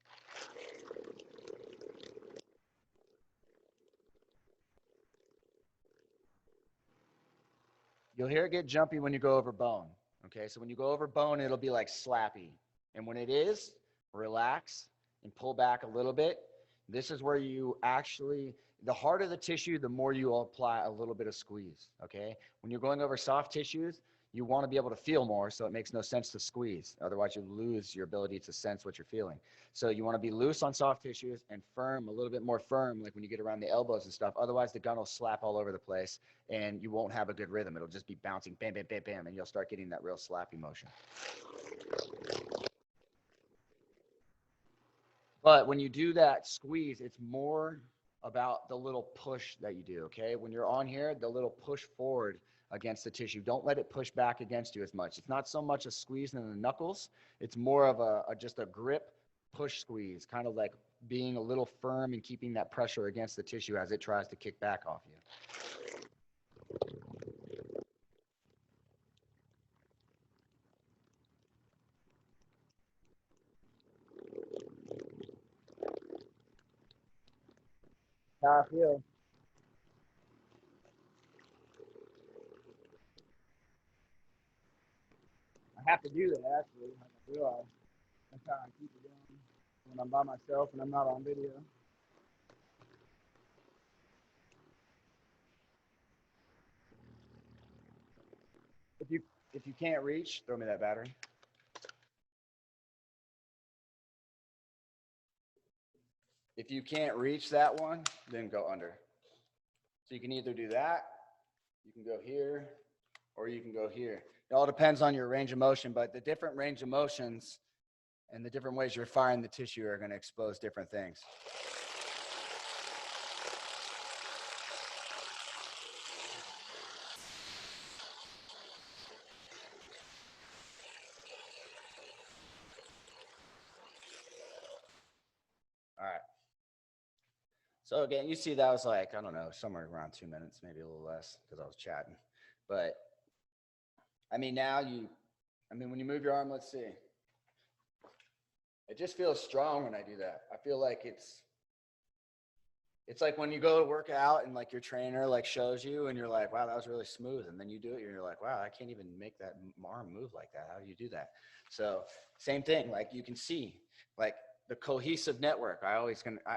You'll hear it get jumpy when you go over bone. Okay, so when you go over bone, it'll be like slappy. And when it is, relax and pull back a little bit. This is where you actually, the harder the tissue, the more you apply a little bit of squeeze. Okay, when you're going over soft tissues, you want to be able to feel more, so it makes no sense to squeeze. Otherwise, you lose your ability to sense what you're feeling. So you want to be loose on soft tissues and firm, a little bit more firm, like when you get around the elbows and stuff. Otherwise, the gun will slap all over the place, and you won't have a good rhythm. It'll just be bouncing, bam, bam, bam, bam, and you'll start getting that real slappy motion. But when you do that squeeze, it's more about the little push that you do, okay? When you're on here, the little push forward against the tissue. Don't let it push back against you as much. It's not so much a squeeze in the knuckles. It's more of just a grip push squeeze, kind of like being a little firm and keeping that pressure against the tissue as it tries to kick back off you. How I feel. I have to do that, actually. I realize that's how I keep it going when I'm by myself and I'm not on video. If you can't reach, throw me that battery. If you can't reach that one, then go under. So you can either do that, you can go here, or you can go here. It all depends on your range of motion, but the different range of motions and the different ways you're firing the tissue are going to expose different things. All right. So again, you see that was like, I don't know, somewhere around 2 minutes, maybe a little less because I was chatting. But I mean, now when you move your arm, let's see. It just feels strong when I do that. I feel like it's like when you go to work out and like your trainer like shows you and you're like, wow, that was really smooth. And then you do it and you're like, wow, I can't even make that arm move like that. How do you do that? So same thing, like you can see like the cohesive network. I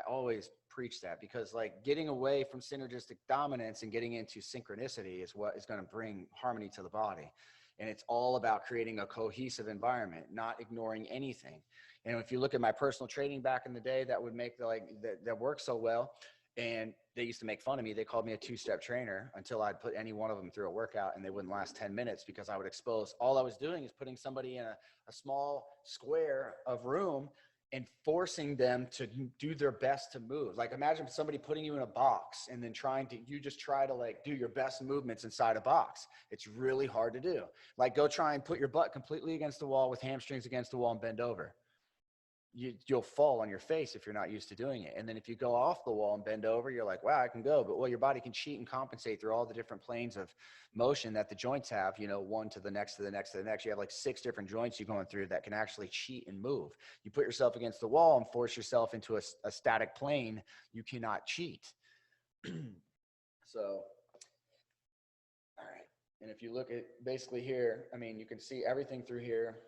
always preach that because like getting away from synergistic dominance and getting into synchronicity is what is going to bring harmony to the body. And it's all about creating a cohesive environment, not ignoring anything. And if you look at my personal training back in the day, that would make that worked so well. And they used to make fun of me. They called me a two-step trainer until I'd put any one of them through a workout and they wouldn't last 10 minutes because I would expose. All I was doing is putting somebody in a small square of room and forcing them to do their best to move. Like imagine somebody putting you in a box and then you just try to like do your best movements inside a box. It's really hard to do. Like go try and put your butt completely against the wall with hamstrings against the wall and bend over. You'll fall on your face if you're not used to doing it. And then if you go off the wall and bend over, you're like, wow, I can go. But well, your body can cheat and compensate through all the different planes of motion that the joints have, one to the next, to the next, to the next. You have like 6 different joints you're going through that can actually cheat and move. You put yourself against the wall and force yourself into a static plane. You cannot cheat. So, all right. And if you look at basically here, I mean, you can see everything through here.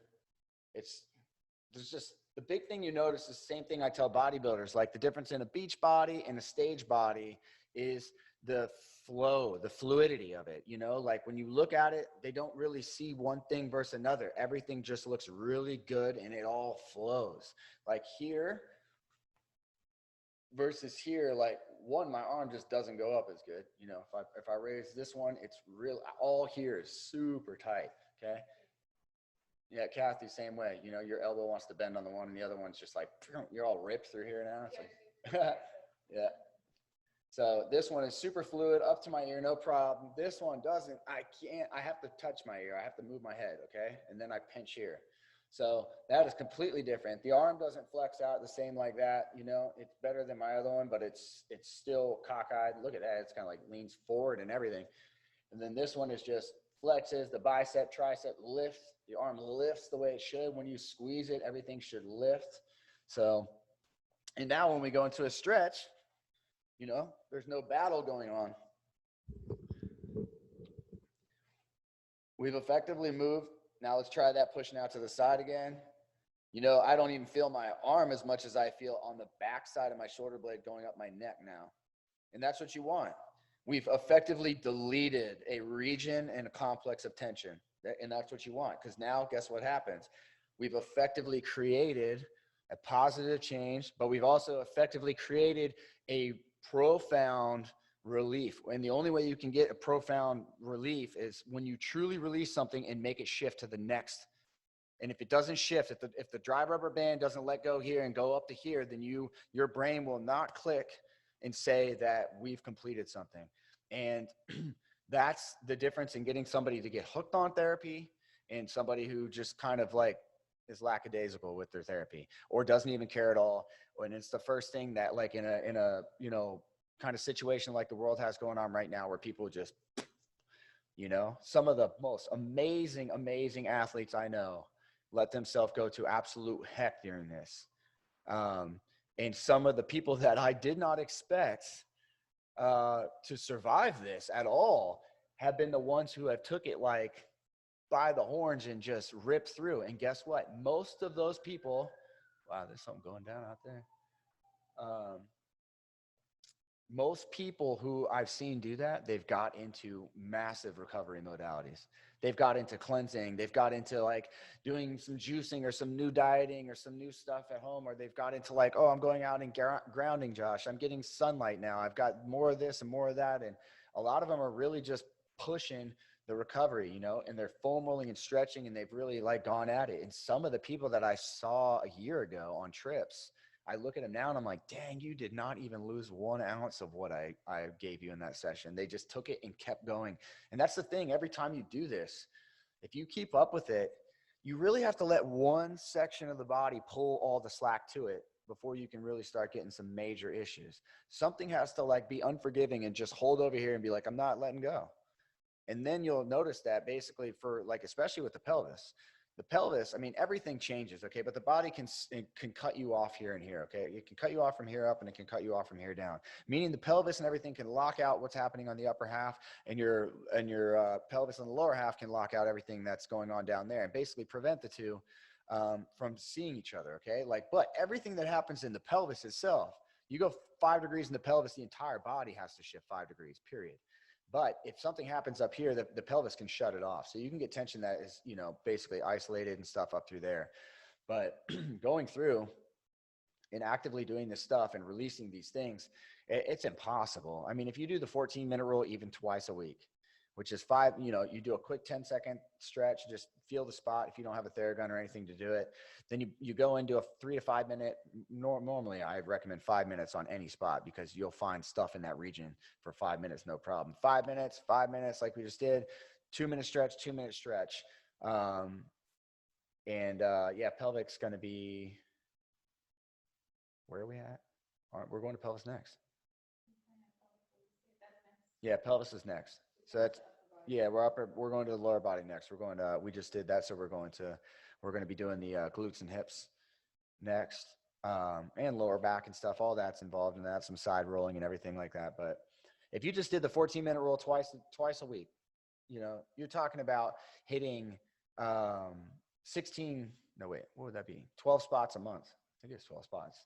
There's just the big thing you notice is the same thing I tell bodybuilders, like the difference in a beach body and a stage body is the flow, the fluidity of it. Like when you look at it, they don't really see one thing versus another. Everything just looks really good and it all flows. Like here versus here, like my arm just doesn't go up as good. If I raise this one, it's real, all here is super tight. Okay. Yeah, Kathy, same way. Your elbow wants to bend on the one and the other one's just like, you're all ripped through here now. It's like, yeah. So this one is super fluid up to my ear, no problem. This one doesn't, I have to touch my ear. I have to move my head, okay? And then I pinch here. So that is completely different. The arm doesn't flex out the same like that. It's better than my other one, but it's still cockeyed. Look at that. It's kind of like leans forward and everything. And then this one is just flexes, the bicep, tricep lifts, the arm lifts the way it should. When you squeeze it, everything should lift. So, and now when we go into a stretch, there's no battle going on. We've effectively moved. Now let's try that pushing out to the side again. I don't even feel my arm as much as I feel on the back side of my shoulder blade going up my neck now. And that's what you want. We've effectively deleted a region and a complex of tension. And that's what you want. Because now, guess what happens? We've effectively created a positive change, but we've also effectively created a profound relief. And the only way you can get a profound relief is when you truly release something and make it shift to the next. And if it doesn't shift, if the dry rubber band doesn't let go here and go up to here, then your brain will not click and say that we've completed something. And that's the difference in getting somebody to get hooked on therapy and somebody who just kind of like is lackadaisical with their therapy or doesn't even care at all. And it's the first thing that like in a kind of situation like the world has going on right now where people just, some of the most amazing athletes I know let themselves go to absolute heck during this. And some of the people that I did not expect to survive this at all have been the ones who have took it like by the horns and just ripped through. And guess what? Most of those people, wow, there's something going down out there. most people who I've seen do that, they've got into massive recovery modalities. They've got into cleansing. They've got into like doing some juicing or some new dieting or some new stuff at home, or they've got into like, oh, I'm going out and grounding, Josh. I'm getting sunlight now. I've got more of this and more of that. And a lot of them are really just pushing the recovery, you know, and they're foam rolling and stretching, and they've really like gone at it. And some of the people that I saw a year ago on trips, I look at them now and I'm like, dang, you did not even lose 1 ounce of what I gave you in that session. They just took it and kept going. And that's the thing. Every time you do this, if you keep up with it, you really have to let one section of the body pull all the slack to it before you can really start getting some major issues. Something has to like be unforgiving and just hold over here and be like, I'm not letting go. And then you'll notice that basically for like, especially with the pelvis, I mean, everything changes. Okay. But the body can cut you off here and here. Okay. It can cut you off from here up, and it can cut you off from here down, meaning the pelvis and everything can lock out what's happening on the upper half, and your pelvis on the lower half can lock out everything that's going on down there, and basically prevent the two from seeing each other. Okay. Like, but everything that happens in the pelvis itself, you go 5 degrees in the pelvis, the entire body has to shift 5 degrees, period. But if something happens up here, the pelvis can shut it off. So you can get tension that is, you know, basically isolated and stuff up through there. But going through and actively doing this stuff and releasing these things, it's impossible. I mean, if you do the 14-minute rule even twice a week, which is 5, you know, you do a quick 10-second stretch, just feel the spot if you don't have a Theragun or anything to do it. Then you go into a 3 to 5 minute, normally I recommend 5 minutes on any spot, because you'll find stuff in that region for 5 minutes, no problem. 5 minutes, like we just did, 2-minute stretch, 2-minute stretch. Yeah, pelvic's going to be, where are we at? All right, we're going to pelvis next. Yeah, pelvis is next. So that's, yeah, we're going to the lower body next. We just did that. So we're going to be doing the glutes and hips next, and lower back and stuff. All that's involved in that, some side rolling and everything like that. But if you just did the 14-minute rule twice a week, you know, you're talking about hitting 16, no, wait, what would that be? 12 spots a month. I think it's 12 spots.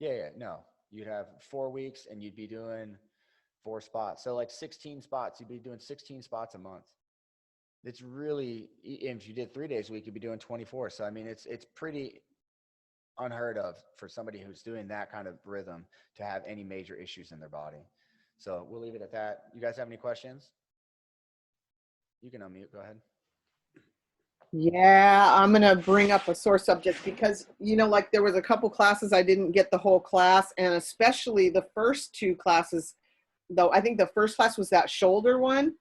Yeah, no. You'd have 4 weeks and you'd be doing 4 spots. So like 16 spots, you'd be doing 16 spots a month. It's really, if you did 3 days a week, you'd be doing 24. So, I mean, it's pretty unheard of for somebody who's doing that kind of rhythm to have any major issues in their body. So we'll leave it at that. You guys have any questions? You can unmute. Go ahead. Yeah, I'm going to bring up a sore subject because, you know, like there was a couple classes I didn't get the whole class, and especially the first 2 classes, though. I think the first class was that shoulder one.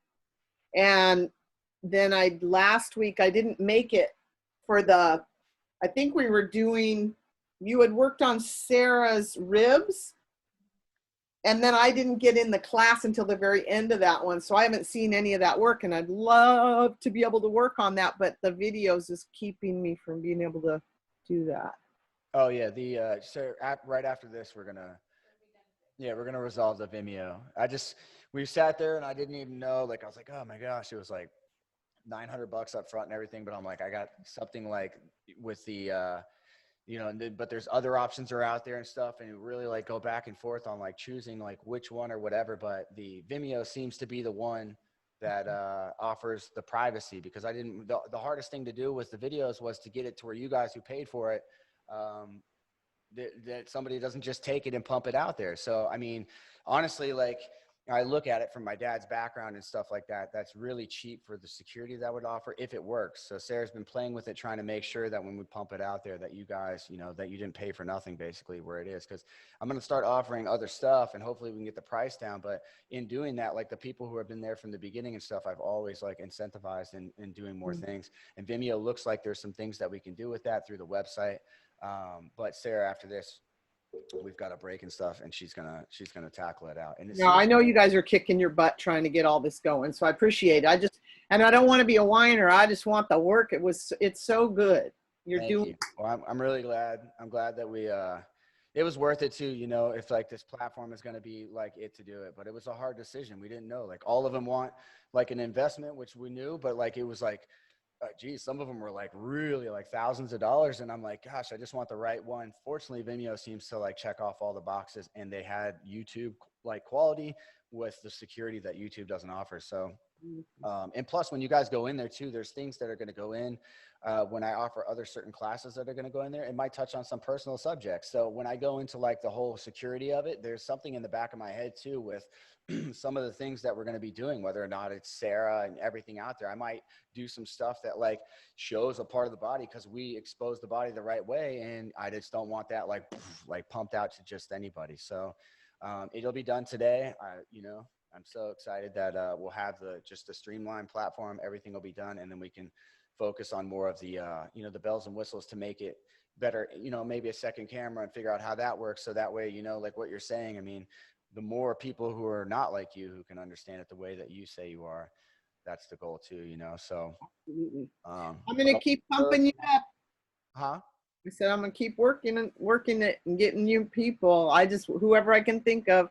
And then last week I didn't make it for I think we were doing, you had worked on Sarah's ribs, and then I didn't get in the class until the very end of that one. So I haven't seen any of that work, and I'd love to be able to work on that, but the videos is keeping me from being able to do that. Oh yeah. So right after this, we're going to resolve the Vimeo. We sat there and I didn't even know, like, I was like, oh my gosh, it was like $900 up front and everything. But I'm like, I got something like with the, you know, but there's other options are out there and stuff, and you really like go back and forth on like choosing like which one or whatever. But the Vimeo seems to be the one that offers the privacy, because the hardest thing to do with the videos was to get it to where you guys who paid for it, that somebody doesn't just take it and pump it out there. So, I mean, honestly, like, I look at it from my dad's background and stuff like that. That's really cheap for the security that would offer if it works. So Sarah's been playing with it, trying to make sure that when we pump it out there, that you guys, you know, that you didn't pay for nothing, basically, where it is. Because I'm going to start offering other stuff, and hopefully we can get the price down. But in doing that, like the people who have been there from the beginning and stuff, I've always like incentivized in doing more things. And Vimeo looks like there's some things that we can do with that through the website. But Sarah, after this, we've got a break and stuff, and she's gonna tackle it out. And no, I know you guys are kicking your butt trying to get all this going, so I appreciate it. And I don't want to be a whiner. I just want the work. It's so good. Thank you. Well, I'm really glad. I'm glad that we it was worth it too, you know, if like this platform is going to be like it to do it. But it was a hard decision. We didn't know, like, all of them want like an investment, which we knew, but like it was like Geez, some of them were like really like thousands of dollars. And I'm like, gosh, I just want the right one. Fortunately, Vimeo seems to like check off all the boxes, and they had YouTube like quality with the security that YouTube doesn't offer. So, and plus when you guys go in there too, there's things that are going to go in when I offer other certain classes that are going to go in there. It might touch on some personal subjects. So when I go into like the whole security of it, there's something in the back of my head too with some of the things that we're going to be doing, whether or not it's Sarah and everything out there. I might do some stuff that like shows a part of the body because we expose the body the right way, and I just don't want that like pumped out to just anybody. So it'll be done today. I'm so excited that we'll have just a streamlined platform. Everything will be done, and then we can focus on more of the the bells and whistles to make it better. Maybe a second camera and figure out how that works. So that way, like what you're saying. I mean, the more people who are not like you who can understand it the way that you say you are, that's the goal too. So I'm gonna keep pumping you up. Huh? I said I'm gonna keep working it and getting you people. Whoever I can think of.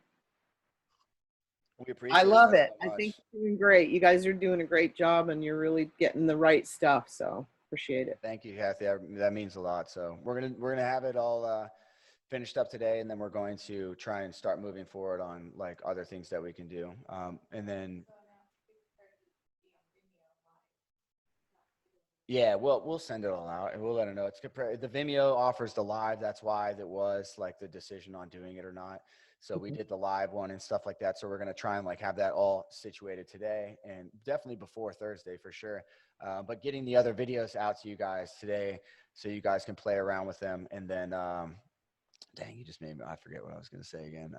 We appreciate I love it. So I think you're doing great. You guys are doing a great job, and you're really getting the right stuff. So appreciate it. Thank you, Kathy. That means a lot. So we're gonna have it all finished up today, and then we're going to try and start moving forward on like other things that we can do. And then yeah, we'll send it all out and we'll let her know. The Vimeo offers the live. That's why that was like the decision on doing it or not. So we did the live one and stuff like that. So we're going to try and like have that all situated today, and definitely before Thursday for sure. But getting the other videos out to you guys today so you guys can play around with them. And then, dang, you just made me, I forget what I was going to say again.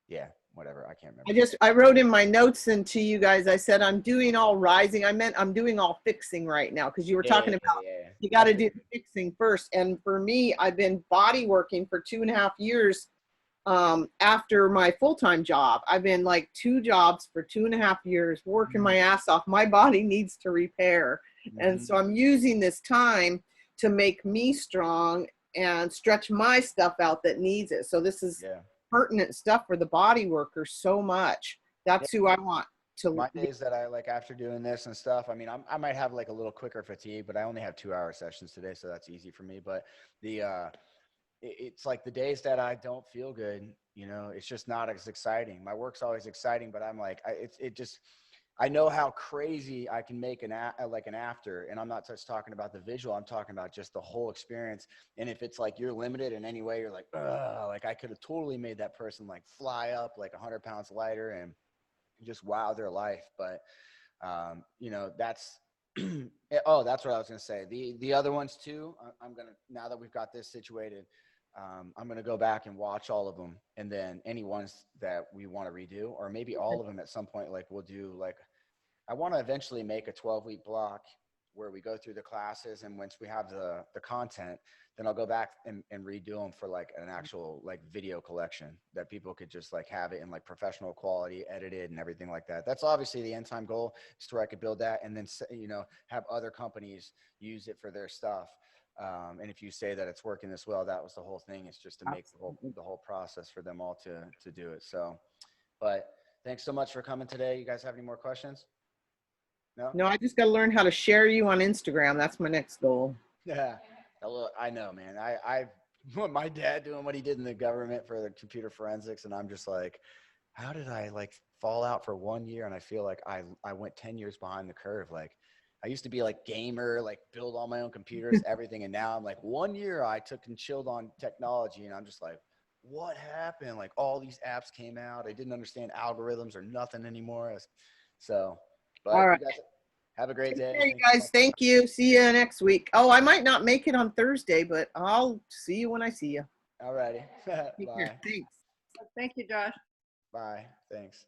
Yeah, whatever. I can't remember. I wrote in my notes and to you guys, I said, I'm doing all rising. I meant I'm doing all fixing right now. Cause you were talking about, you got to do fixing first. And for me, I've been body working for 2.5 years. After my full-time job, I've been like 2 jobs for 2.5 years, working my ass off. My body needs to repair. And so I'm using this time to make me strong and stretch my stuff out that needs it. So this is pertinent stuff for the body worker so much. That's who I want to. My days that I like after doing this and stuff, I mean, I might have like a little quicker fatigue, but I only have 2-hour sessions today, so that's easy for me. But it's like the days that I don't feel good, it's just not as exciting. My work's always exciting, but I'm like, I know how crazy I can make an after, and I'm not just talking about the visual. I'm talking about just the whole experience. And if it's like you're limited in any way, you're like, like I could have totally made that person like fly up like 100 pounds lighter and just wow their life. But that's that's what I was gonna say. The other ones too. I'm gonna, now that we've got this situated, I'm gonna go back and watch all of them, and then any ones that we want to redo, or maybe all of them at some point. Like we'll do like, I want to eventually make a 12-week block where we go through the classes, and once we have the content, then I'll go back and redo them for like an actual like video collection that people could just like have it in like professional quality, edited and everything like that. That's obviously the end time goal, is to where I could build that and then have other companies use it for their stuff. And if you say that it's working this well, that was the whole thing. It's just to make the whole process for them all to do it. So, but thanks so much for coming today. You guys have any more questions? No, I just got to learn how to share you on Instagram. That's my next goal. Yeah. I know, man. I my dad doing what he did in the government for the computer forensics, and I'm just like, how did I like fall out for 1 year? And I feel like I went 10 years behind the curve. Like I used to be like gamer, like build all my own computers, everything. And now I'm like 1 year I took and chilled on technology, and I'm just like, what happened? Like all these apps came out. I didn't understand algorithms or nothing anymore. So, but all right. you guys have a great day. Hey, guys, thank you. See you next week. Oh, I might not make it on Thursday, but I'll see you when I see you. All righty. Bye. Thanks. Thank you, Josh. Bye. Thanks.